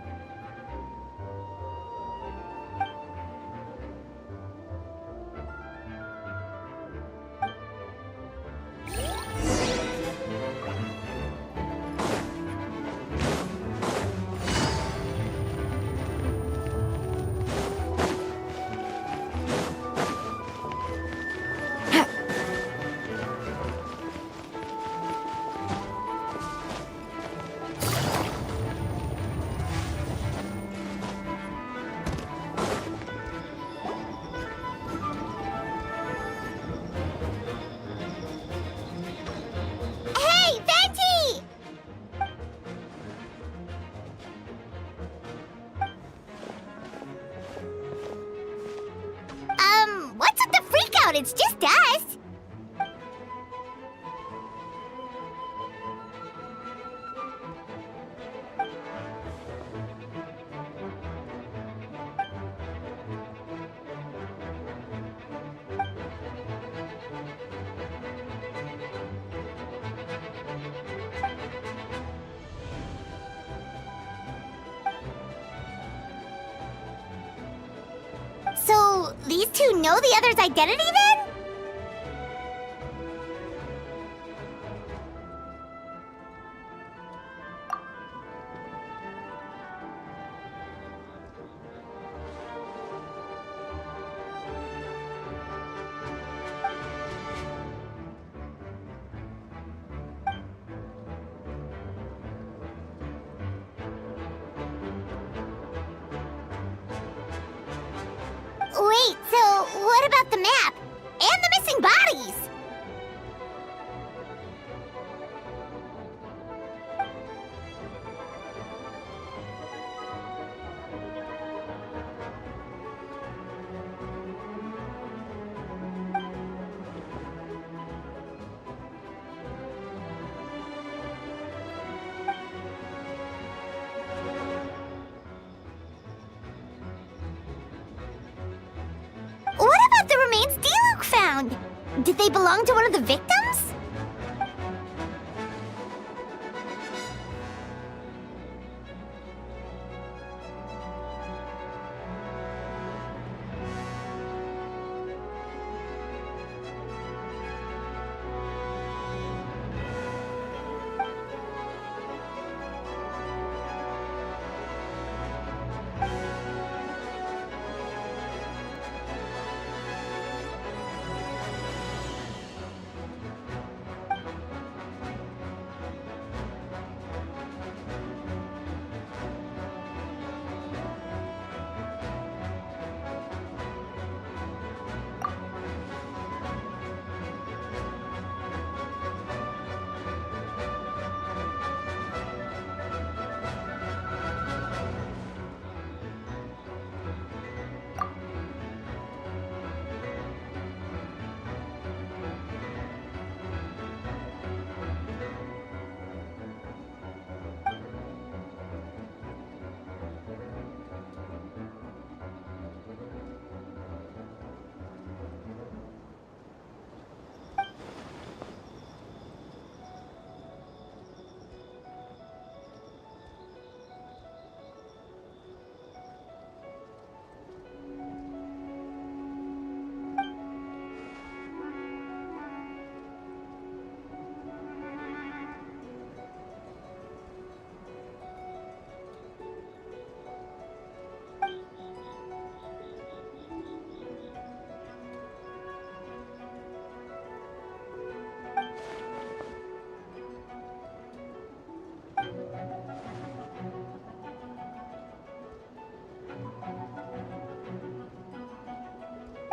Hey, Venti! What's with the freak out? It's just us. So, these two know the other's identity then? Wait, so what about the map? And the missing bodies? What about the remains Diluc found? Did they belong to one of the victims?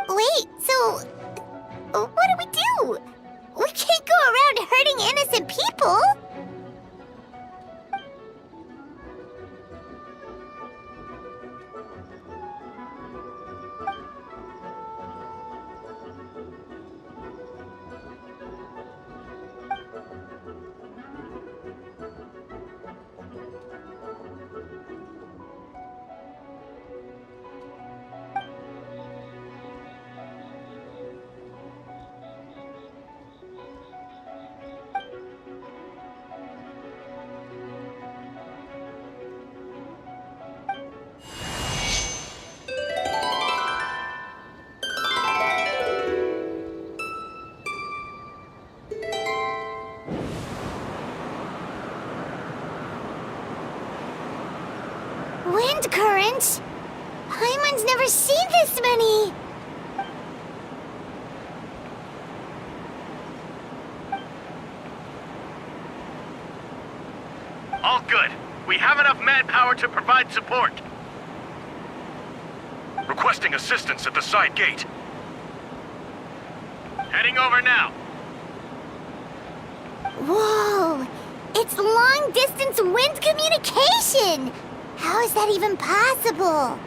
Wait, so what do we do? We can't go around hurting innocent people. once. Paimon's never seen this many. All good. We have enough manpower to provide support. Requesting assistance at the side gate. Heading over now. Whoa! It's long-distance wind communication! How is that even possible?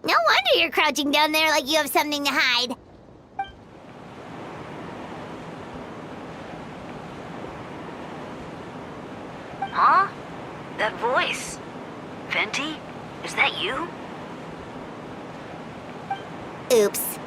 No wonder you're crouching down there like you have something to hide. Huh? That voice. Venti? Is that you? Oops.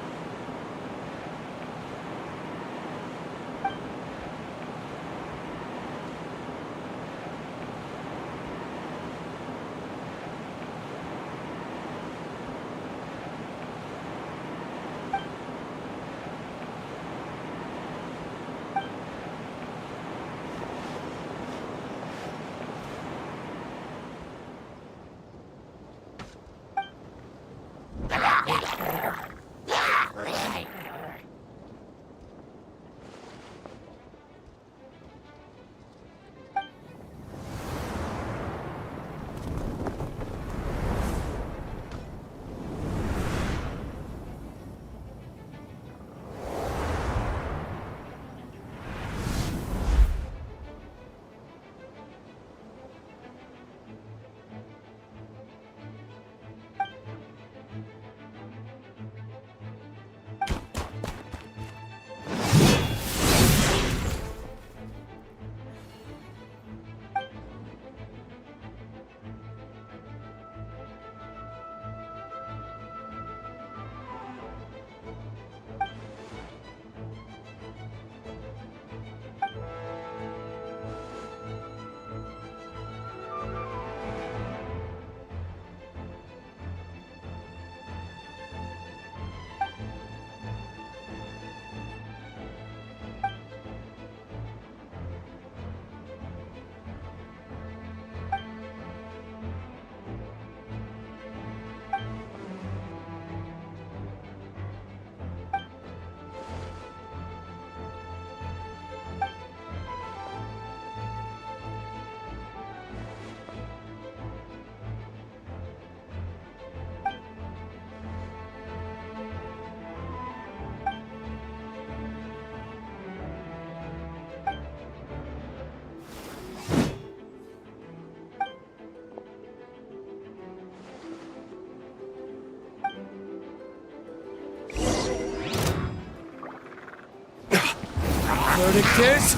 Verdict is...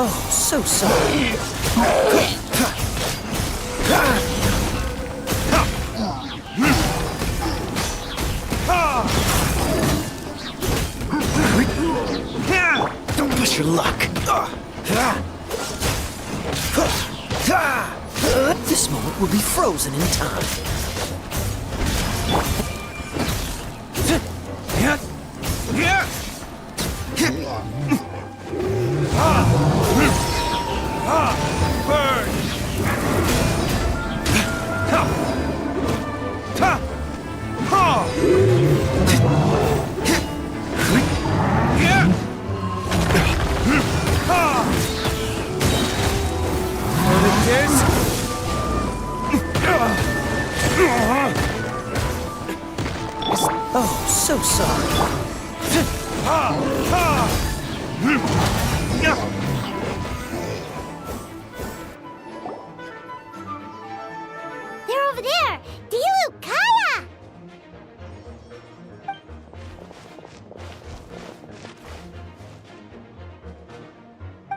Oh, so sorry. Don't push your luck. This moment will be frozen in time. Oh, so sorry. They're over there! Dilu, Kaya!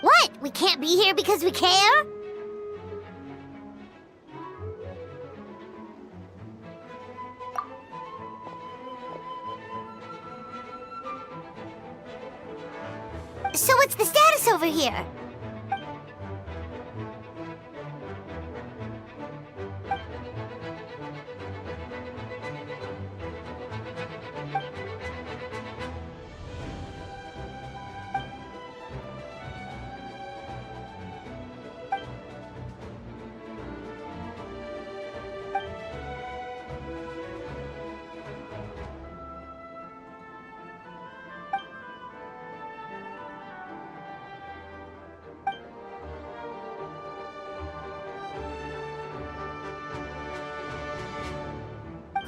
What? We can't be here because we care? So what's the status over here?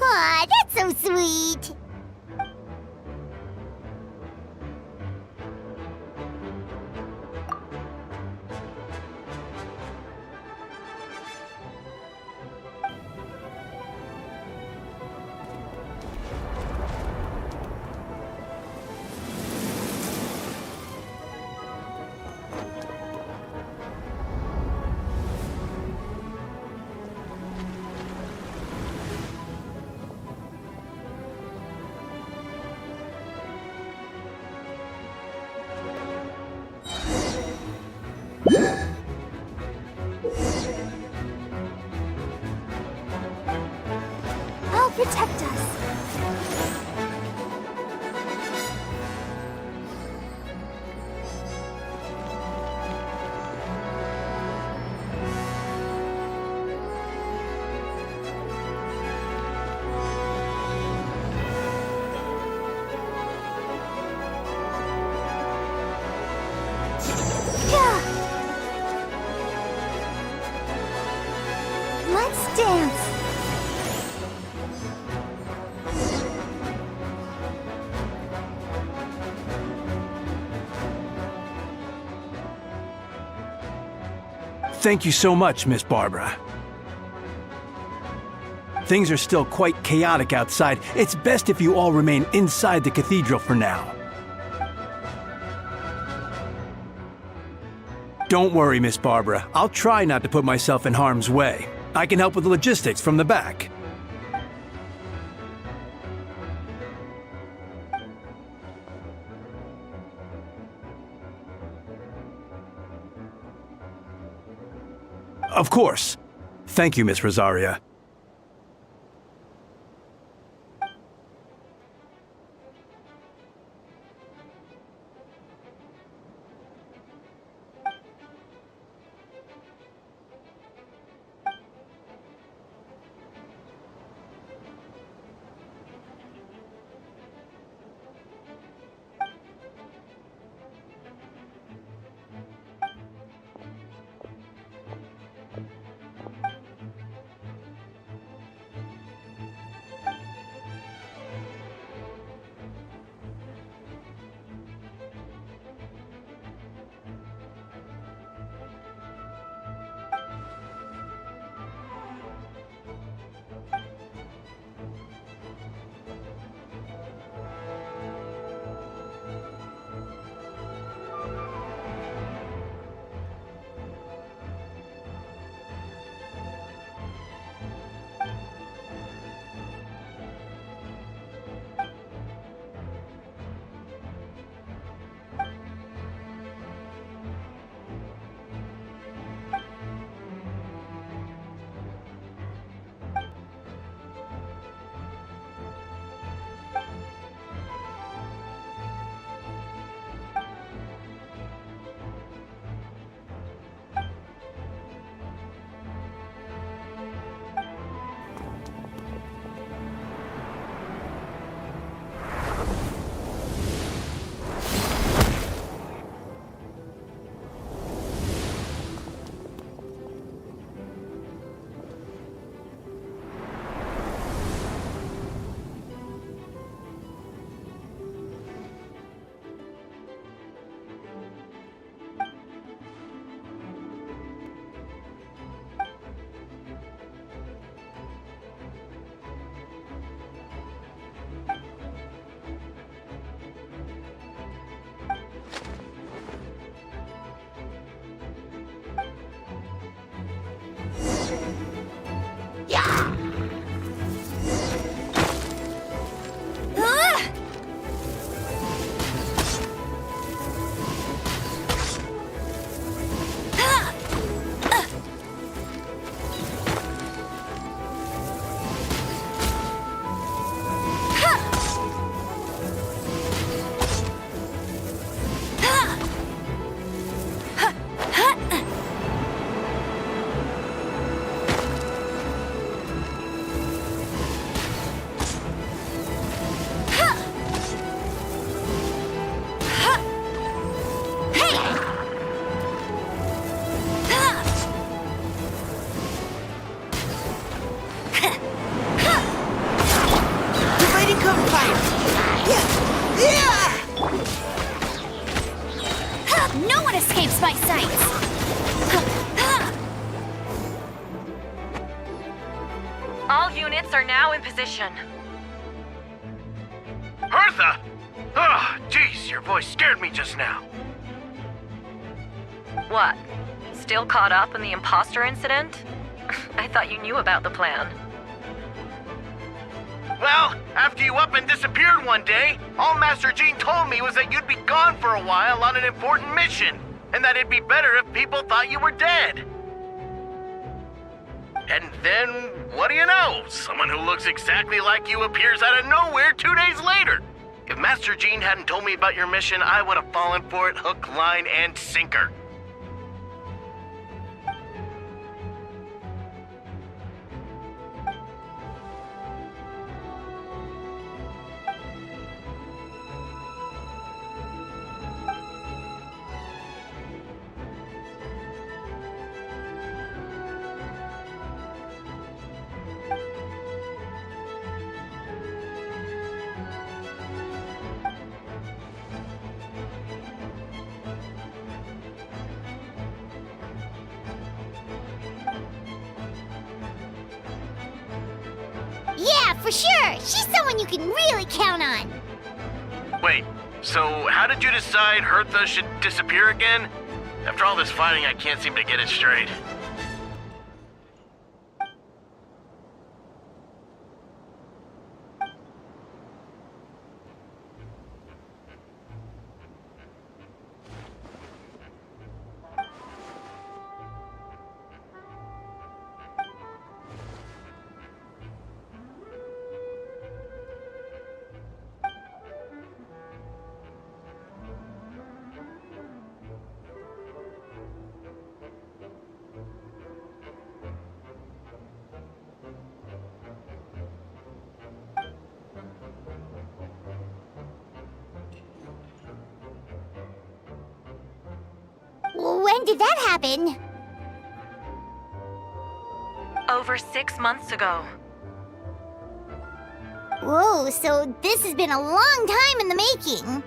Aw, that's so sweet. I'll protect us. Yeah. Let's dance. Thank you so much, Miss Barbara. Things are still quite chaotic outside. It's best if you all remain inside the cathedral for now. Don't worry, Miss Barbara. I'll try not to put myself in harm's way. I can help with the logistics from the back. Of course. Thank you, Miss Rosaria. All units are now in position. Hertha! Oh, jeez, your voice scared me just now. What? Still caught up in the imposter incident? I thought you knew about the plan. Well, after you up and disappeared one day, all Master Jean told me was that you'd be gone for a while on an important mission, and that it'd be better if people thought you were dead. And then, what do you know? Someone who looks exactly like you appears out of nowhere 2 days later. If Master Jean hadn't told me about your mission, I would have fallen for it hook, line, and sinker. Yeah, for sure. She's someone you can really count on. Wait, so how did you decide Hertha should disappear again? After all this fighting, I can't seem to get it straight. When did that happen? Over 6 months ago. Whoa, so this has been a long time in the making.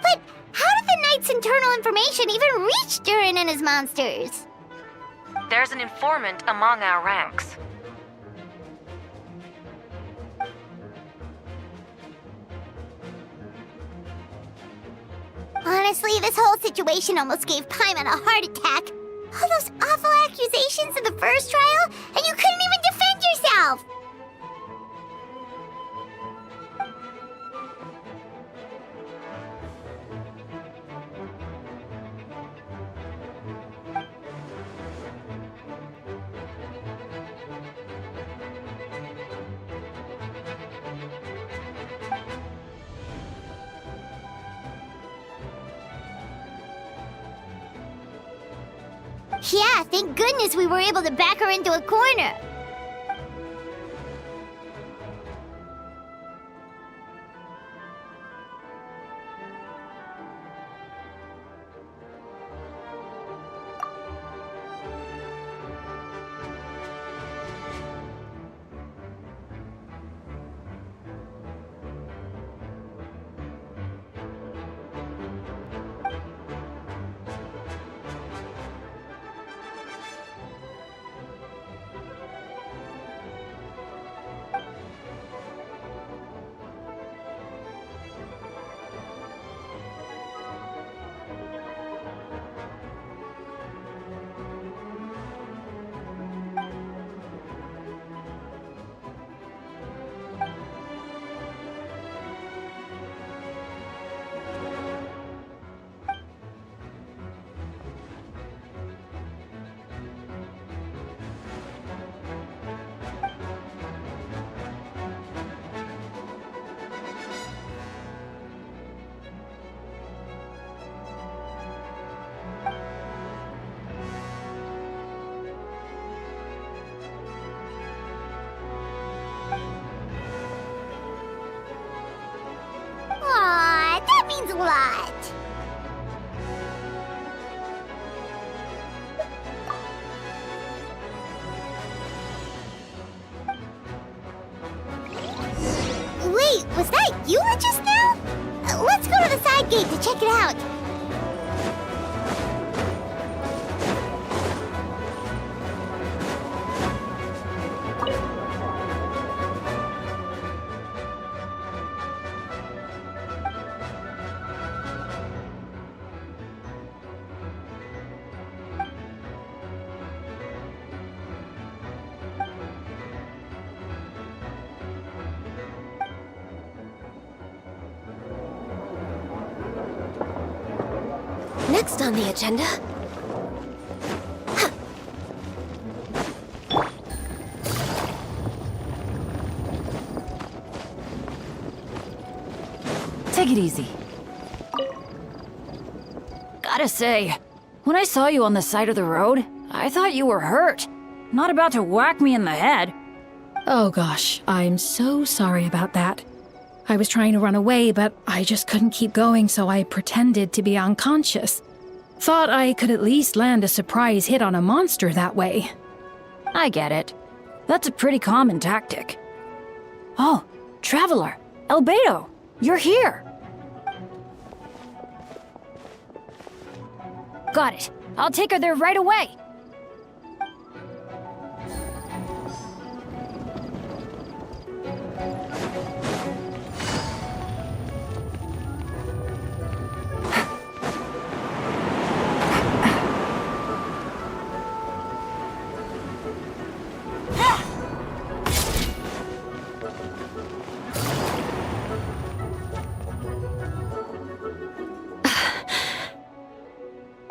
But how did the Knight's internal information even reach Durin and his monsters? There's an informant among our ranks. Honestly, this whole situation almost gave Paimon a heart attack. All those awful accusations in the first trial, and you couldn't even defend yourself! Yeah, thank goodness we were able to back her into a corner. Was that you just now? Let's go to the side gate to check it out. Next on the agenda. Take it easy. Gotta say, when I saw you on the side of the road, I thought you were hurt. Not about to whack me in the head. Oh gosh, I'm so sorry about that. I was trying to run away, but I just couldn't keep going, so I pretended to be unconscious. Thought I could at least land a surprise hit on a monster that way. I get it. That's a pretty common tactic. Oh, Traveler, Albedo, you're here. Got it. I'll take her there right away.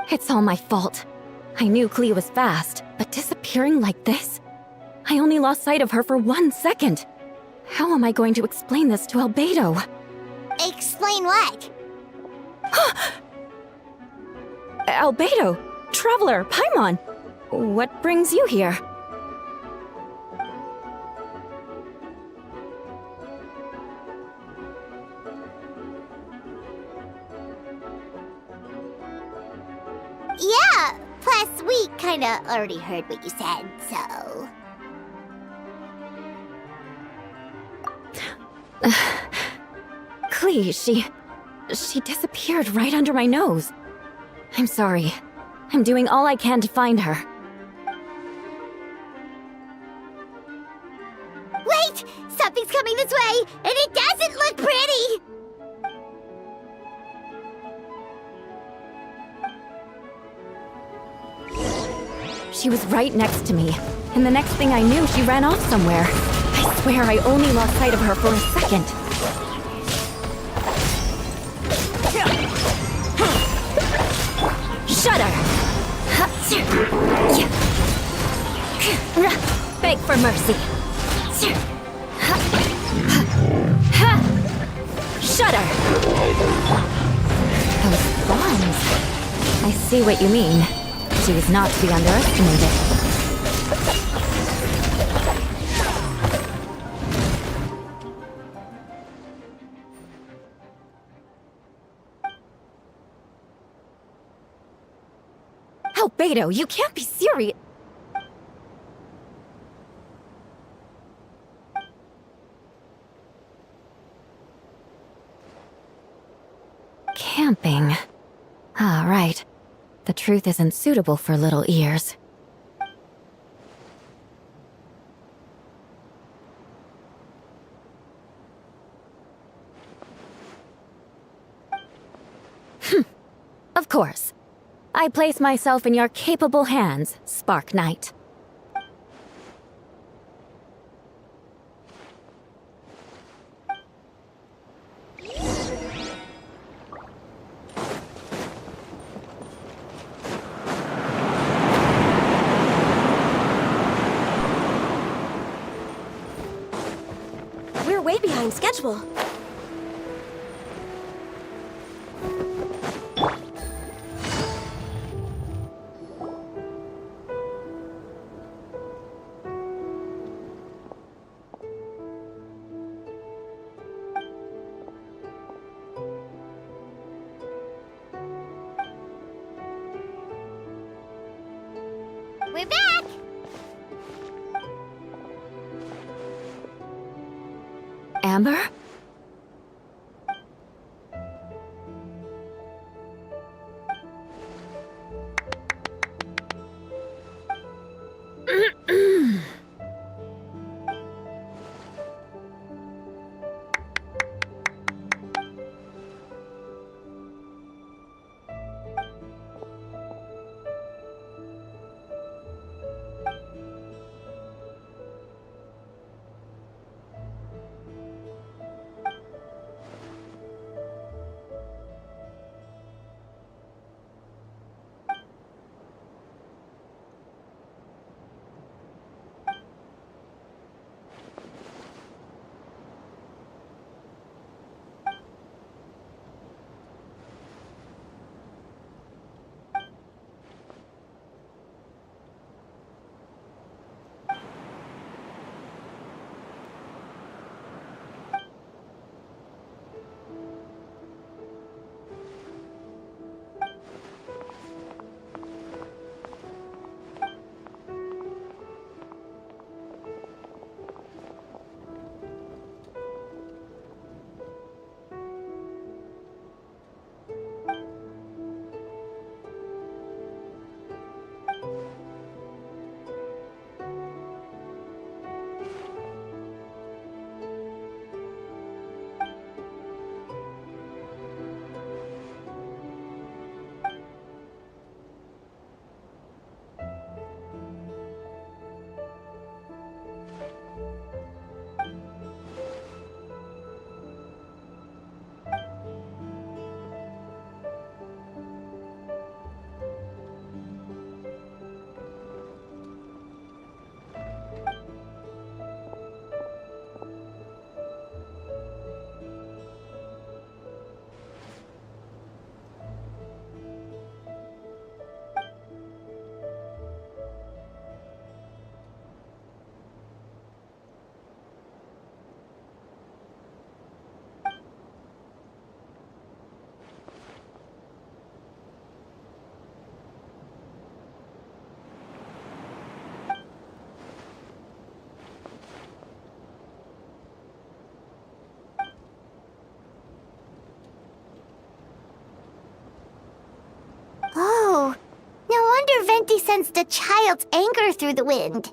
It's all my fault. I knew Clea was fast, but disappearing like this? I only lost sight of her for 1 second. How am I going to explain this to Albedo? Explain what? Albedo! Traveler! Paimon! What brings you here? Yeah, plus we kinda already heard what you said, so... Clea, she disappeared right under my nose. I'm sorry. I'm doing all I can to find her. Wait! Something's coming this way, and it doesn't look pretty! She was right next to me, and the next thing I knew, she ran off somewhere. I swear I only lost sight of her for a second. Shudder! Beg for mercy. Shudder! Those bombs. I see what you mean. She was not to be underestimated. Albedo, you can't be serious. Camping. Ah, right. The truth isn't suitable for little ears. Of course. I place myself in your capable hands, Spark Knight. We're way behind schedule. We're back! Amber? sensed a child's anger through the wind.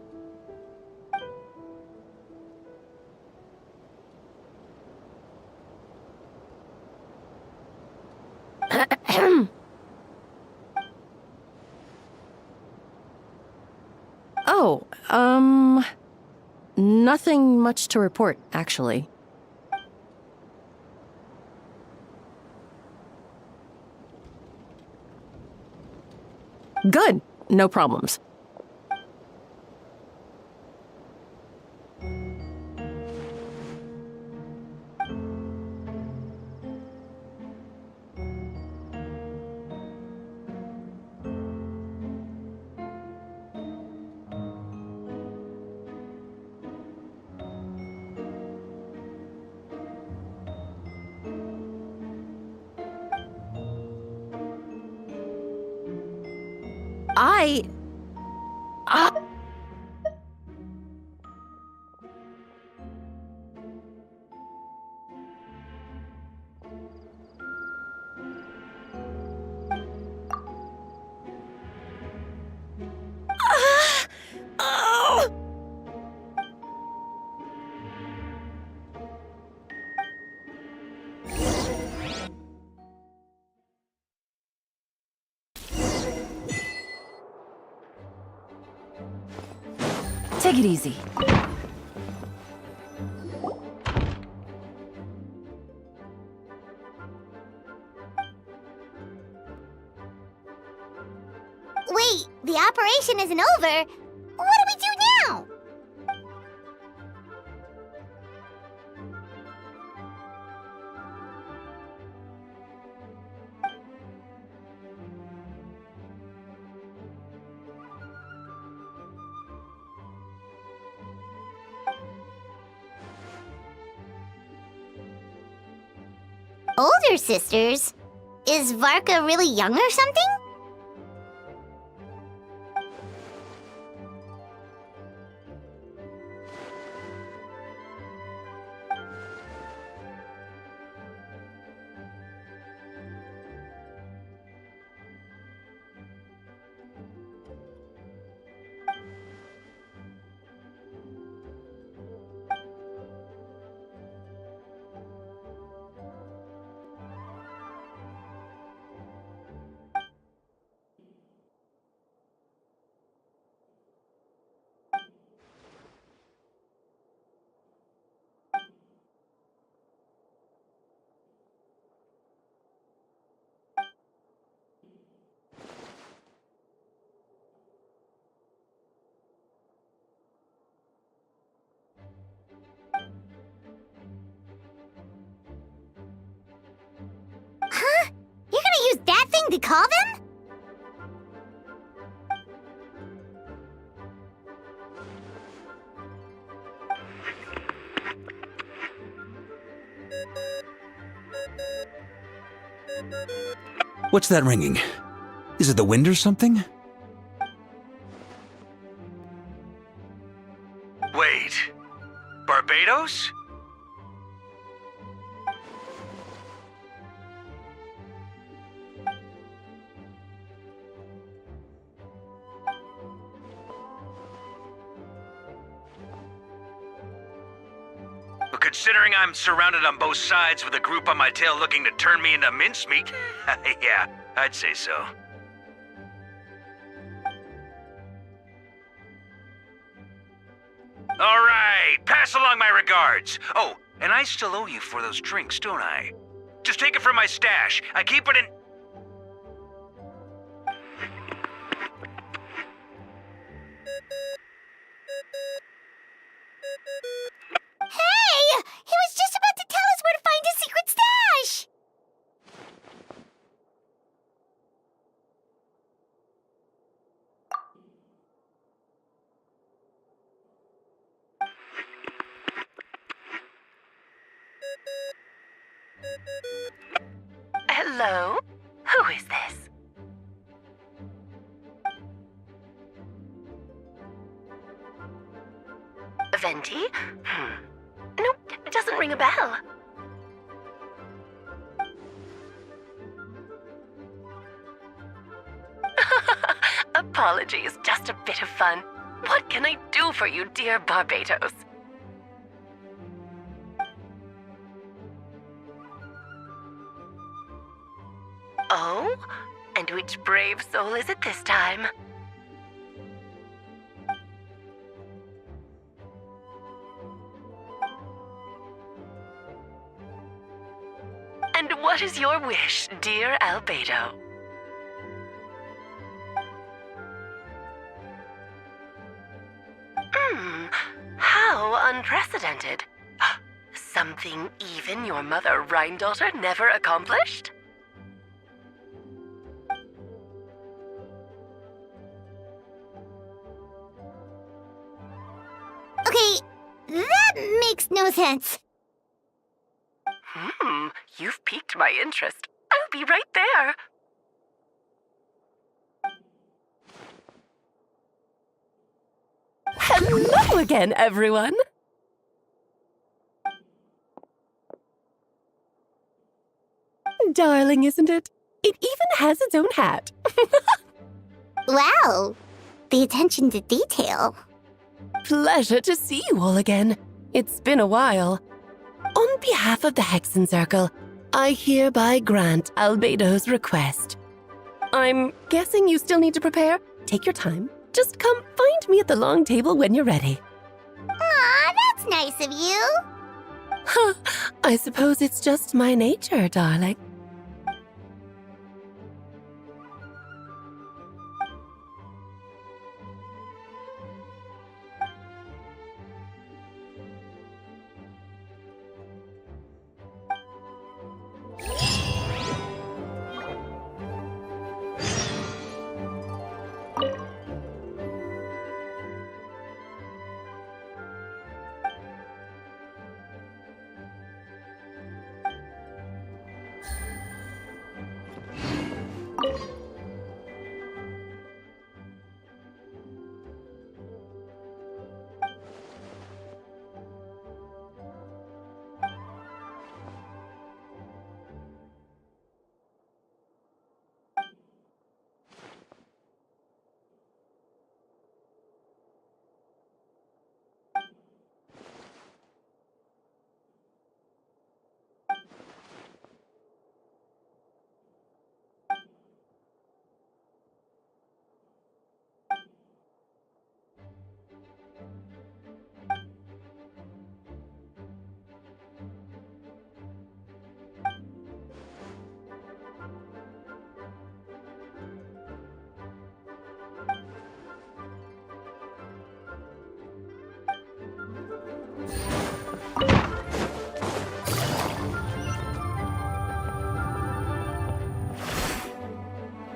Oh, nothing much to report, actually. Good. No problems. Take it easy. Wait, the operation isn't over. What do we do now? Older sisters? Is Varka really young or something? Huh? You're gonna use that thing to call them? What's that ringing? Is it the wind or something? Wait. Barbados? But considering I'm surrounded on both sides with a group on my tail looking to turn me into mincemeat, yeah, I'd say so. All right, pass along my regards. Oh, and I still owe you for those drinks, don't I? Just take it from my stash. I keep it in... Hey! He was just about to tell us where to find his secret stash! Hello? Who is this? Venti? Nope, it doesn't ring a bell. apologies, just a bit of fun. What can I do for you, dear Barbados? Oh? And which brave soul is it this time? And what is your wish, dear Albedo? How unprecedented. Something even your mother Rhine-daughter never accomplished? Okay, that makes no sense. You've piqued my interest. I'll be right there. Hello again, everyone. Darling, isn't it? It even has its own hat. Wow, the attention to detail. Pleasure to see you all again. It's been a while. On behalf of the Hexen Circle, I hereby grant Albedo's request. I'm guessing you still need to prepare? Take your time. Just come find me at the long table when you're ready. Aw, that's nice of you. Huh, I suppose it's just my nature, darling.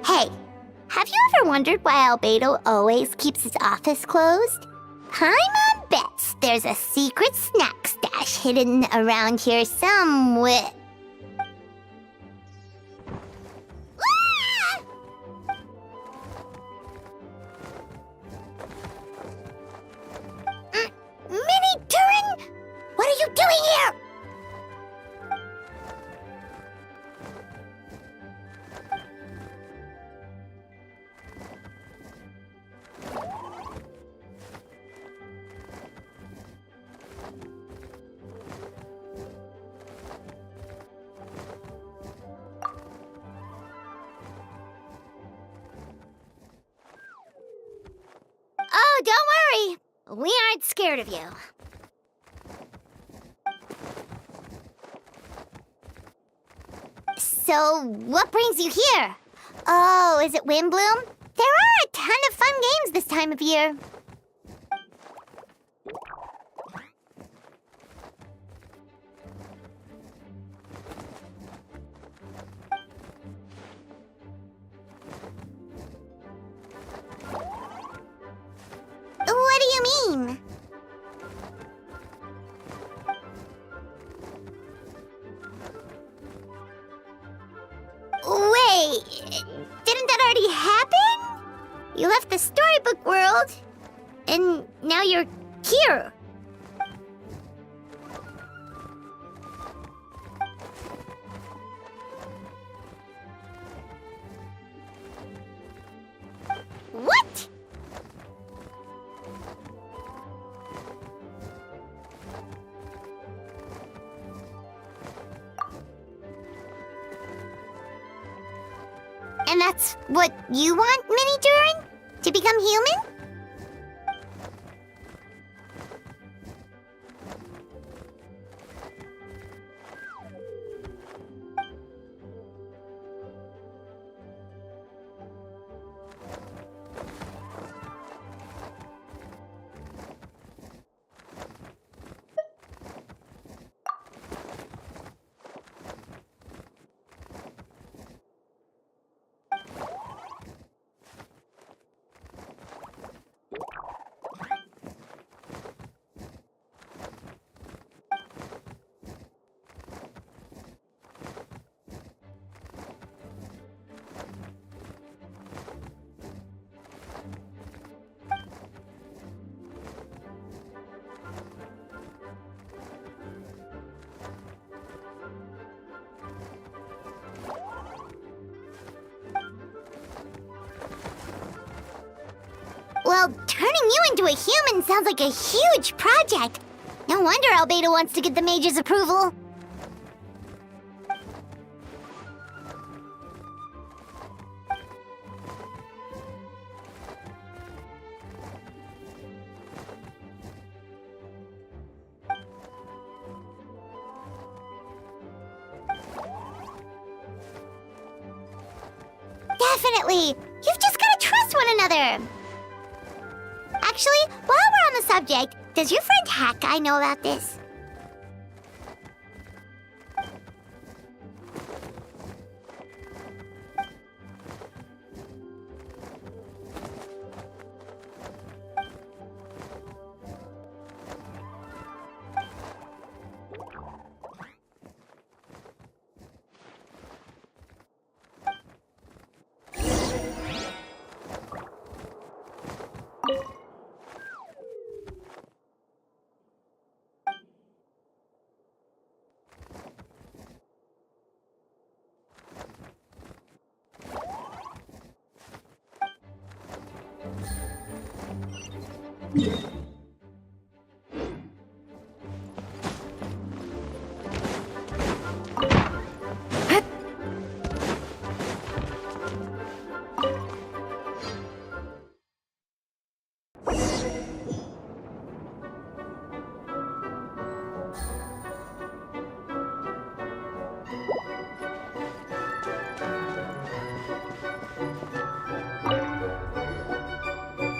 Hey, have you ever wondered why Albedo always keeps his office closed? Paimon bets there's a secret snack stash hidden around here somewhere. Ah! Mini Turin? What are you doing here? Oh, don't worry. We aren't scared of you. So, what brings you here? Oh, is it Windbloom? There are a ton of fun games this time of year. What do you mean? Wait, didn't that already happen? You left the storybook world, and now you're here. What? And that's what you want, Mini Durin? To become human? Well, turning you into a human sounds like a huge project. No wonder Albedo wants to get the mage's approval. Definitely! You've just gotta trust one another! Actually, while we're on the subject, does your friend Hakai know about this?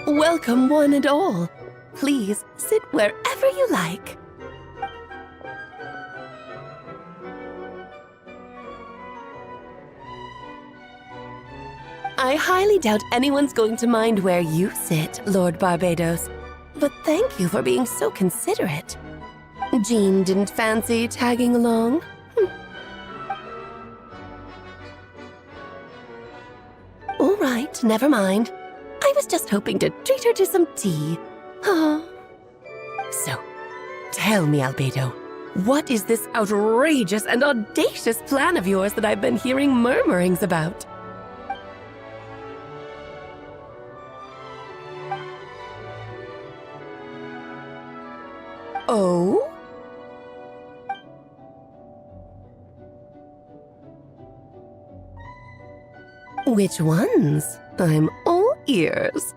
Welcome, one and all. Please sit wherever you like. I highly doubt anyone's going to mind where you sit, Lord Barbados. But thank you for being so considerate. Jean didn't fancy tagging along? All right, never mind. I was just hoping to treat her to some tea. Oh. So, tell me, Albedo, what is this outrageous and audacious plan of yours that I've been hearing murmurings about? Oh? Which ones? I'm all ears.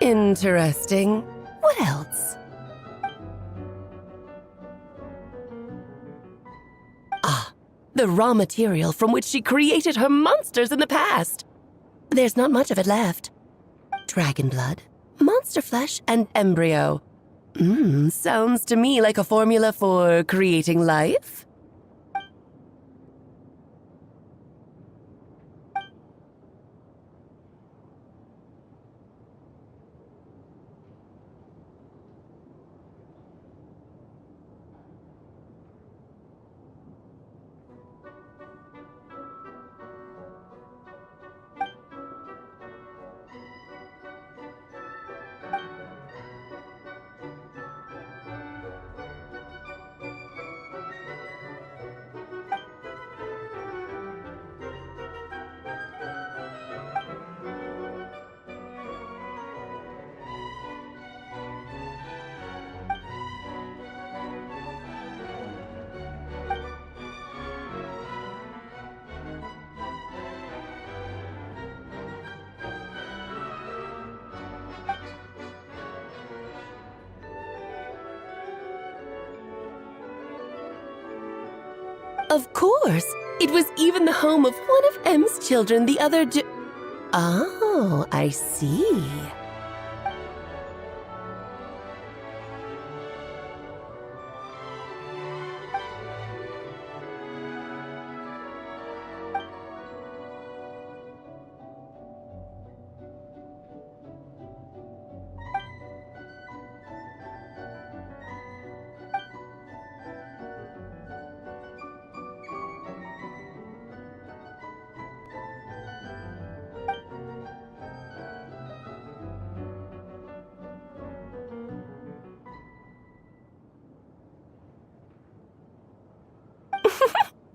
Interesting. What else? Ah, the raw material from which she created her monsters in the past. There's not much of it left. Dragon blood, monster flesh, and embryo. Sounds to me like a formula for creating life. Of course. It was even the home of one of M's children the other day. Oh, I see.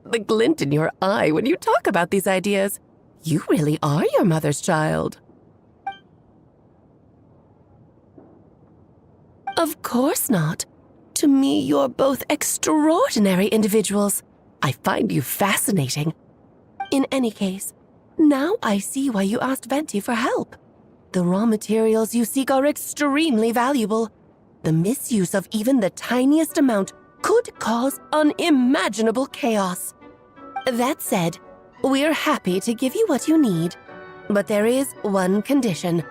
The glint in your eye when you talk about these ideas. You really are your mother's child. Of course not. To me, you're both extraordinary individuals. I find you fascinating. In any case, now I see why you asked Venti for help. The raw materials you seek are extremely valuable. The misuse of even the tiniest amount could cause unimaginable chaos. That said, we're happy to give you what you need. But there is one condition.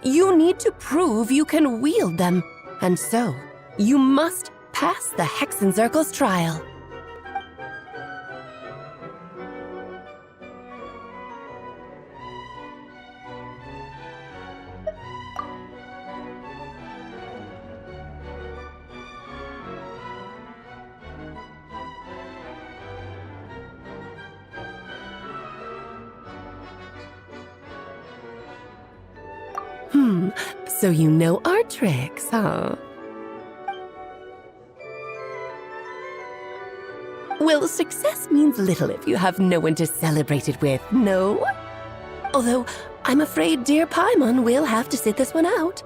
You need to prove you can wield them, and so you must pass the Hexenzirkel's trial. So you know our tricks, huh? Well, success means little if you have no one to celebrate it with, no? Although, I'm afraid dear Paimon will have to sit this one out.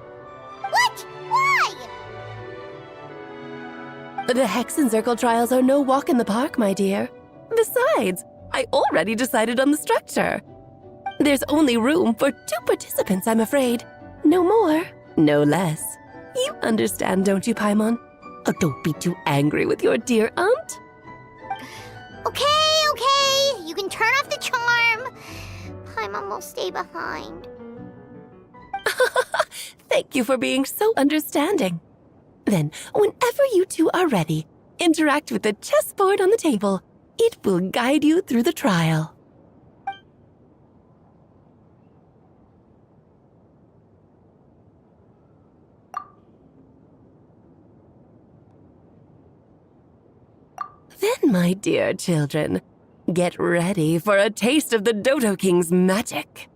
What? Why? The Hexenzirkel trials are no walk in the park, my dear. Besides, I already decided on the structure. There's only room for 2 participants, I'm afraid. No more, no less. You understand, don't you, Paimon? Oh, don't be too angry with your dear aunt. Okay. You can turn off the charm. Paimon will stay behind. Thank you for being so understanding. Then, whenever you two are ready, interact with the chessboard on the table. It will guide you through the trial. Then, my dear children, get ready for a taste of the Dodo King's magic.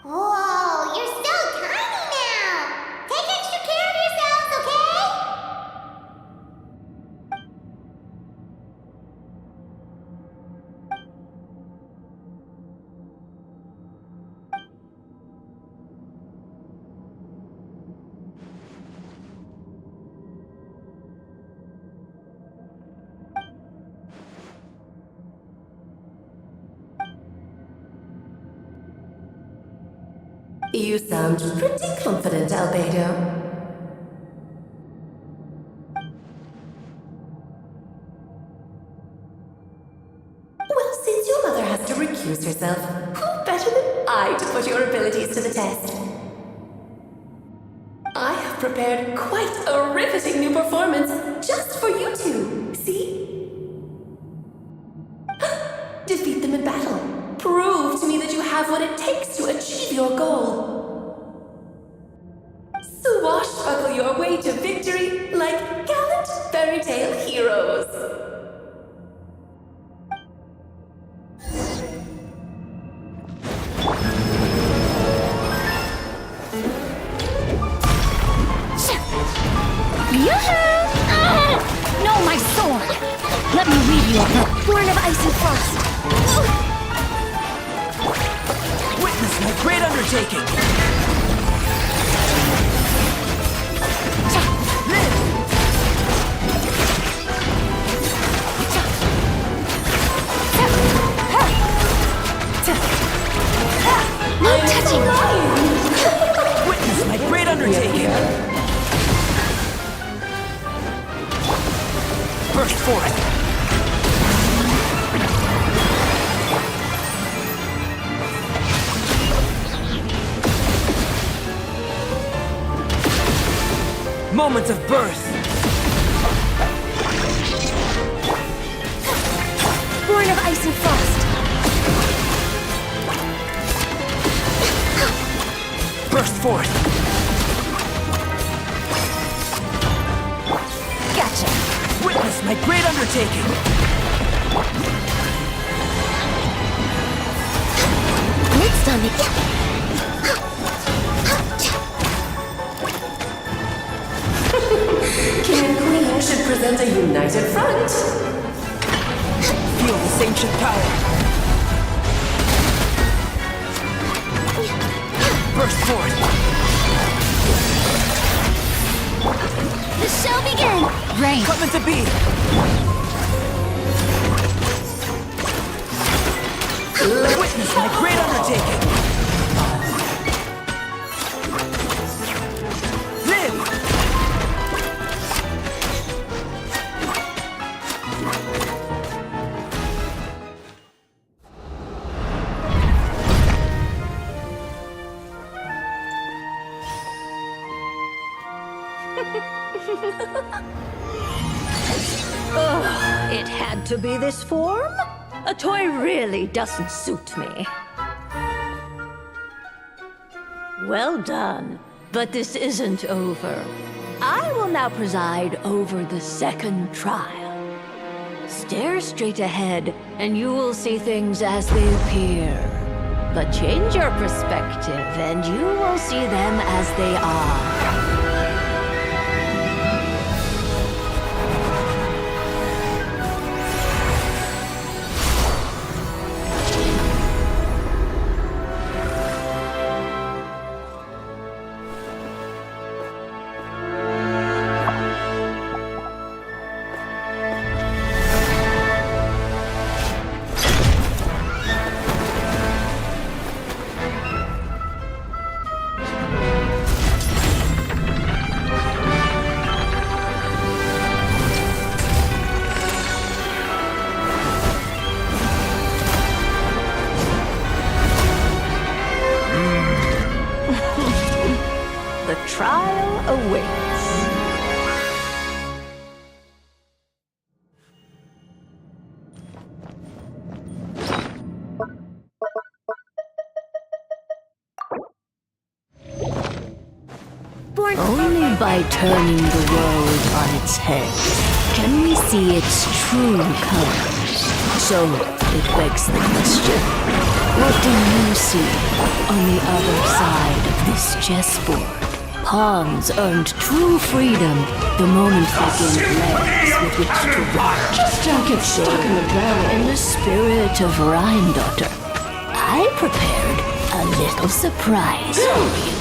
Whoa, you're so tiny now! Take extra care of yourselves, okay? You sound pretty confident, Albedo. Well, since your mother has to recuse herself, who better than I to put your abilities to the test? I have prepared quite a riveting new performance just for you two, see? Defeat them in battle. Prove to me that you have what it takes to achieve your goal. Swashbuckle your way to victory like gallant fairy tale heroes. No, my sword! Let me read you of her. Born of icy frost. Witness my great undertaking! No touching! Witness my great undertaking! Burst forth! Moments of birth! Born of ice and frost. Burst forth! Gotcha. Witness my great undertaking! Next on the... King and Queen should present a united front. Feel this ancient power! Burst forth! The show begins! Rain. Coming to be! Witness my great undertaking! Live! Ugh, it had to be this form? A toy really doesn't suit me. Well done, but this isn't over. I will now preside over the second trial. Stare straight ahead, and you will see things as they appear. But change your perspective, and you will see them as they are. The trial awaits. Only by turning the world on its head can we see its true colors. So it begs the question, what do you see on the other side of this chessboard? Pawns earned true freedom the moment they gained legs with which to run. Just don't get stuck in the barrel. In the spirit of Rheindotter, I prepared a little surprise for you.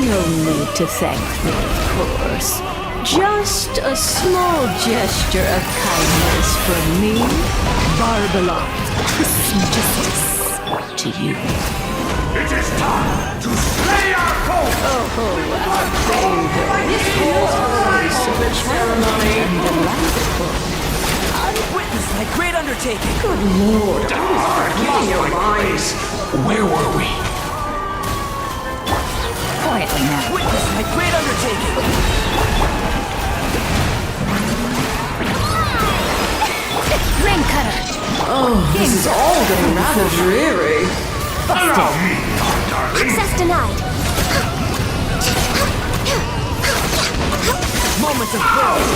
No need to thank me, of course. Just a small gesture of kindness from me, Barbalon. Justice to you. It is time to slay our foe! Oh, our baby. This feels always so ceremony and delightful. Witness my great undertaking! Good lord, I'm forgetting your lines. Where were we? Quietly now. Witness my great undertaking! Rain cutter! Oh, this is all getting rather dreary. Allow me, darling. Access denied! Moments of growth!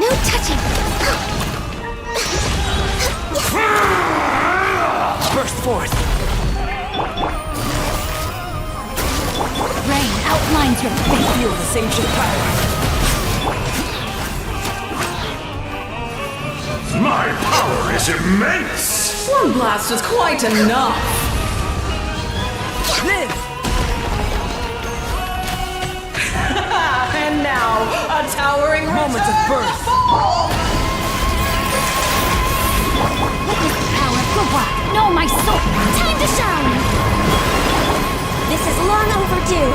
No touching! Burst forth! Rain outlines your face. Feel this ancient power! My power is immense! One blast is quite enough! Live! And now, a towering Moments of birth! Power of the black. No, my soul. Time to shine. This is long overdue.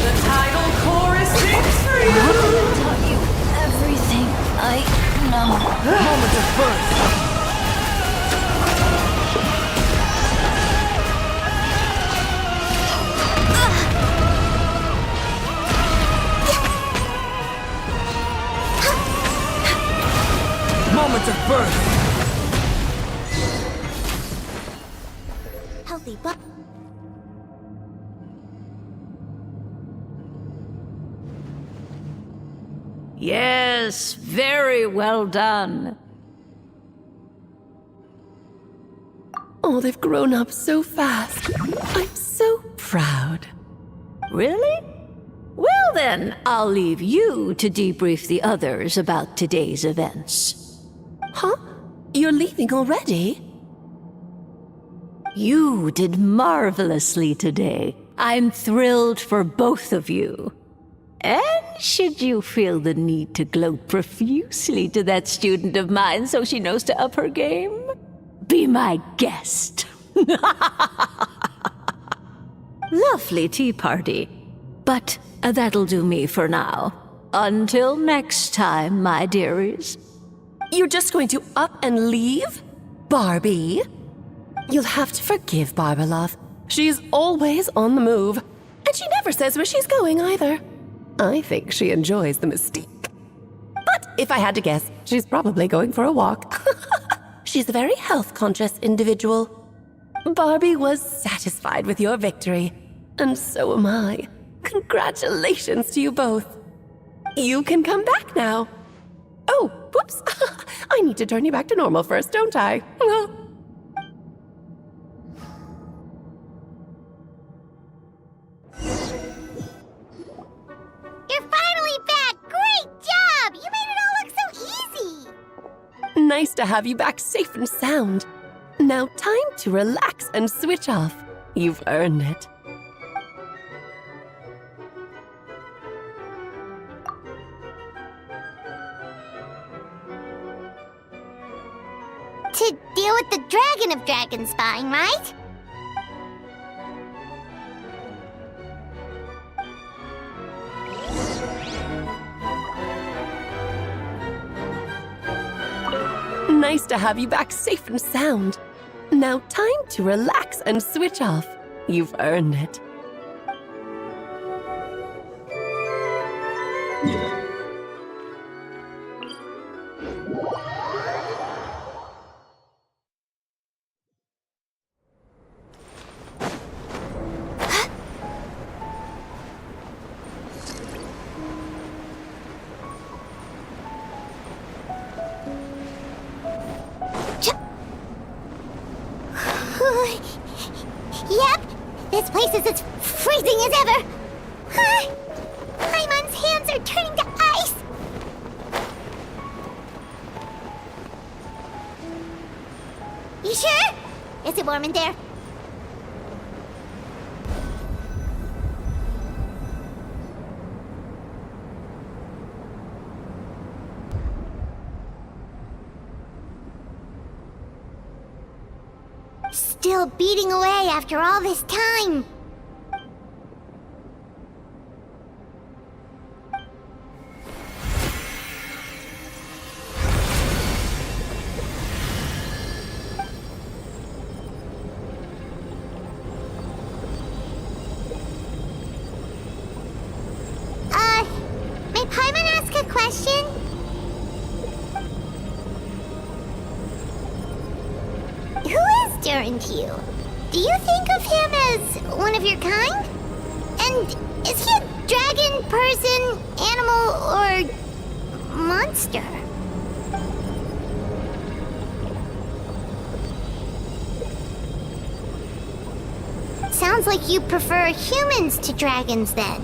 The tidal chorus sings for you! I'll tell you everything I know. Moments of birth! Moments of birth! Healthy, but Yes, very well done. Oh, they've grown up so fast. I'm so proud. Really? Well then, I'll leave you to debrief the others about today's events. Huh? You're leaving already? You did marvelously today. I'm thrilled for both of you. And should you feel the need to gloat profusely to that student of mine so she knows to up her game, be my guest. Lovely tea party. But that'll do me for now. Until next time, my dearies. You're just going to up and leave? Barbie? You'll have to forgive Barbalov. She's always on the move. And she never says where she's going either. I think she enjoys the mystique. But if I had to guess, she's probably going for a walk. She's a very health-conscious individual. Barbie was satisfied with your victory. And so am I. Congratulations to you both. You can come back now. Oh, whoops. I need to turn you back to normal first, don't I? you're finally back. Great job. You made it all look so easy. Nice to have you back safe and sound. Now time to relax and switch off. You've earned it. To deal with the dragon of dragon spying, right? Nice to have you back safe and sound. Now time to relax and switch off. You've earned it. Yep, this place is as freezing as ever. Paimon's hands are turning to ice. You sure? Is it warm in there? Still beating away after all this time. May Paimon ask a question? Who is Durin to you? Do you think of him as one of your kind? And is he a dragon, person, animal, or monster? Sounds like you prefer humans to dragons then.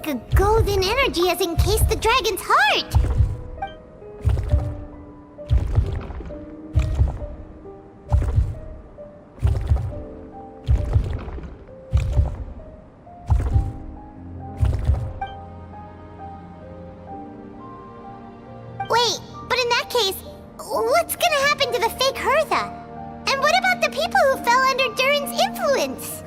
like a golden energy has encased the dragon's heart. Wait, but in that case, what's gonna happen to the fake Hertha? And what about the people who fell under Durin's influence?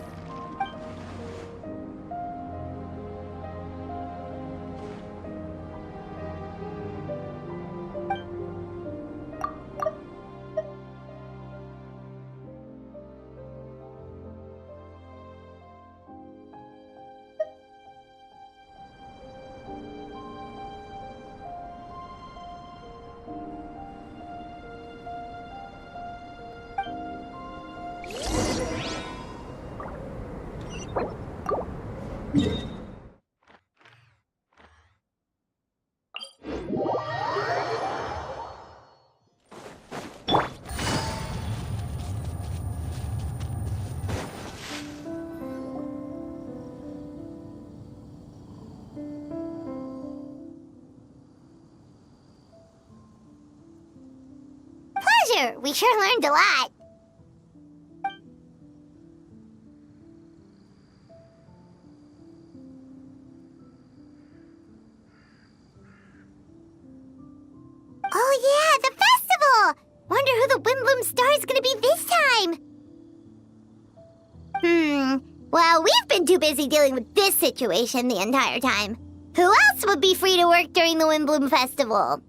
Pleasure! We sure learned a lot. Oh yeah, the festival! Wonder who the Windbloom Star is gonna be this time? Well, we've been too busy dealing with this situation the entire time. Who else would be free to work during the Windbloom Festival?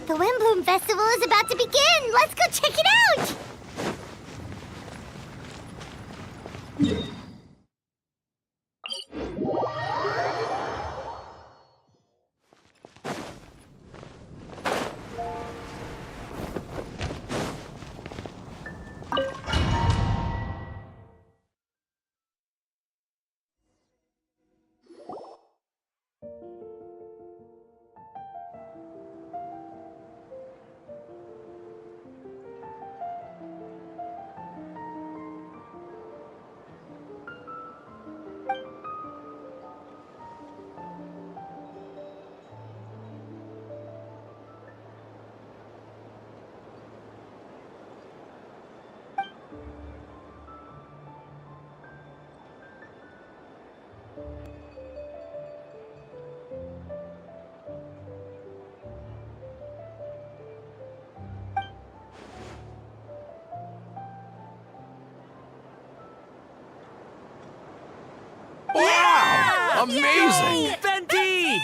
The Windbloom Festival is about to begin! Let's go check it out! Wow! Amazing! Venti!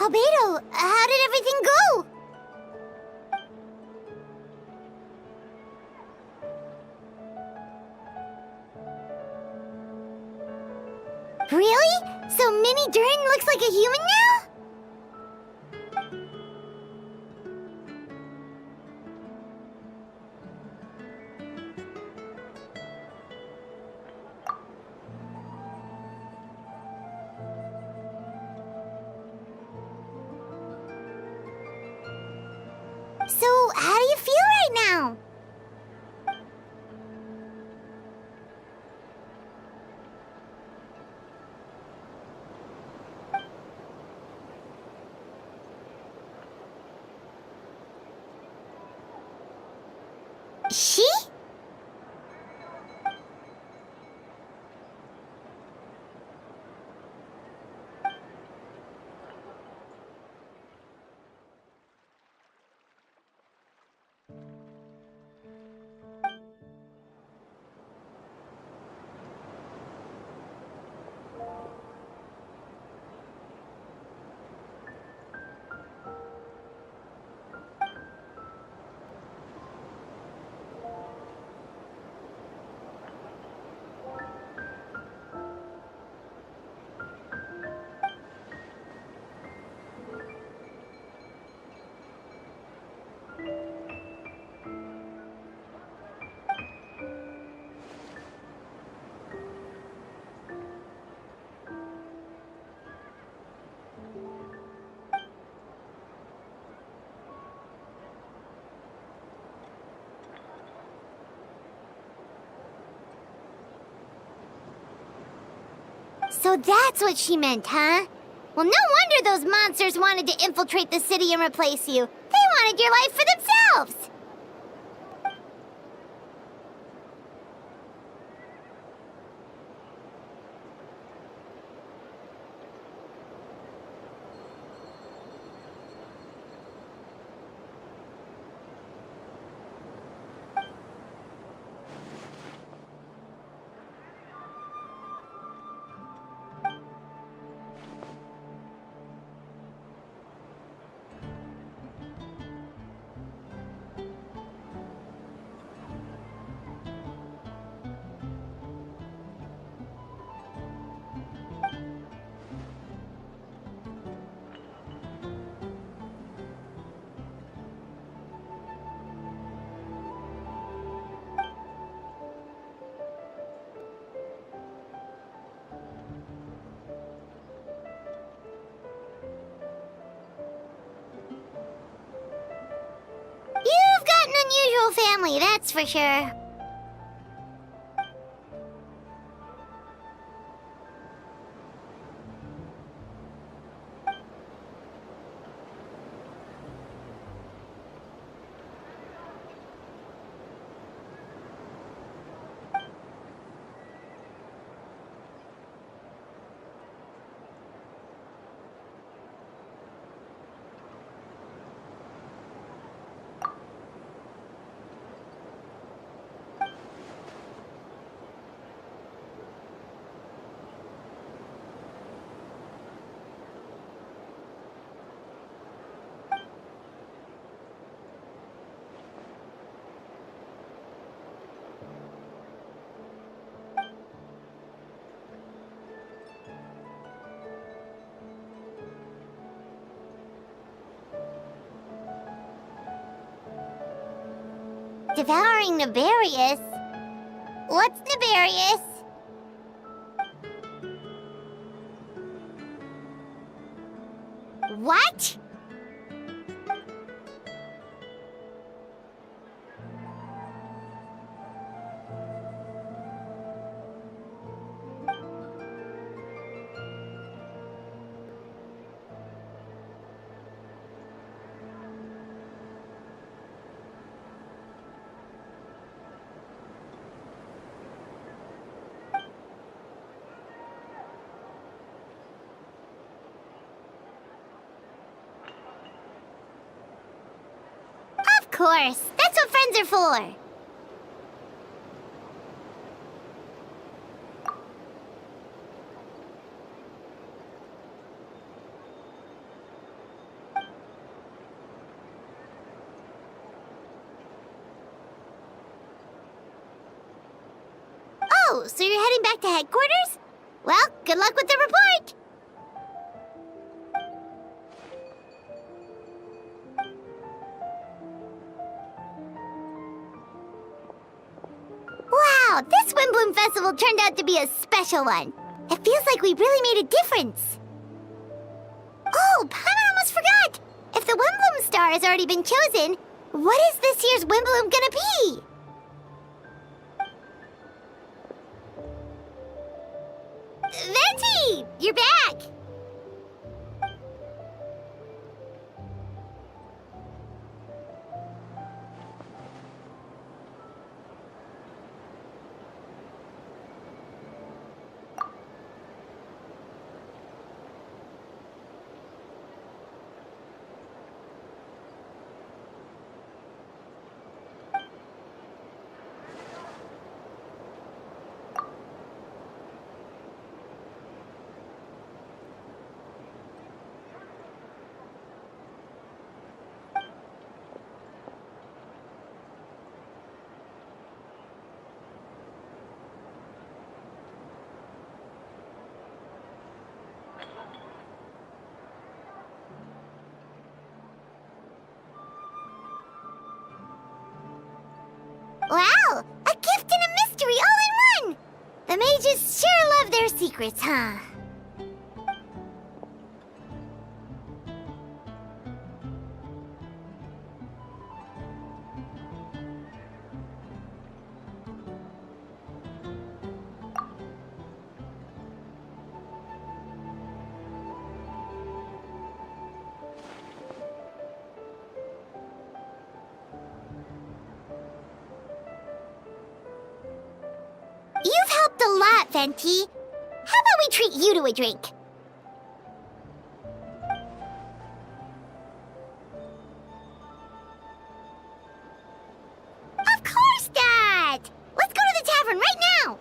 Albedo, how did everything go? Really? So Mini Dern looks like a human now? So, how do you feel right now? She? So that's what she meant, huh? Well, no wonder those monsters wanted to infiltrate the city and replace you. They wanted your life for themselves! You've got an unusual family, that's for sure. Devouring Nefarious? What's Nefarious? What? Of course, that's what friends are for. Oh, so you're heading back to headquarters? Well, good luck with the report! Wow, this Windbloom Festival turned out to be a special one. It feels like we really made a difference. Oh, Paimon almost forgot! If the Windbloom star has already been chosen, what is this year's Windbloom gonna be? Venti! You're back! Wow! A gift and a mystery all in one! The mages sure love their secrets, huh? You've helped a lot, Venti. How about we treat you to a drink? Of course not! Let's go to the tavern right now!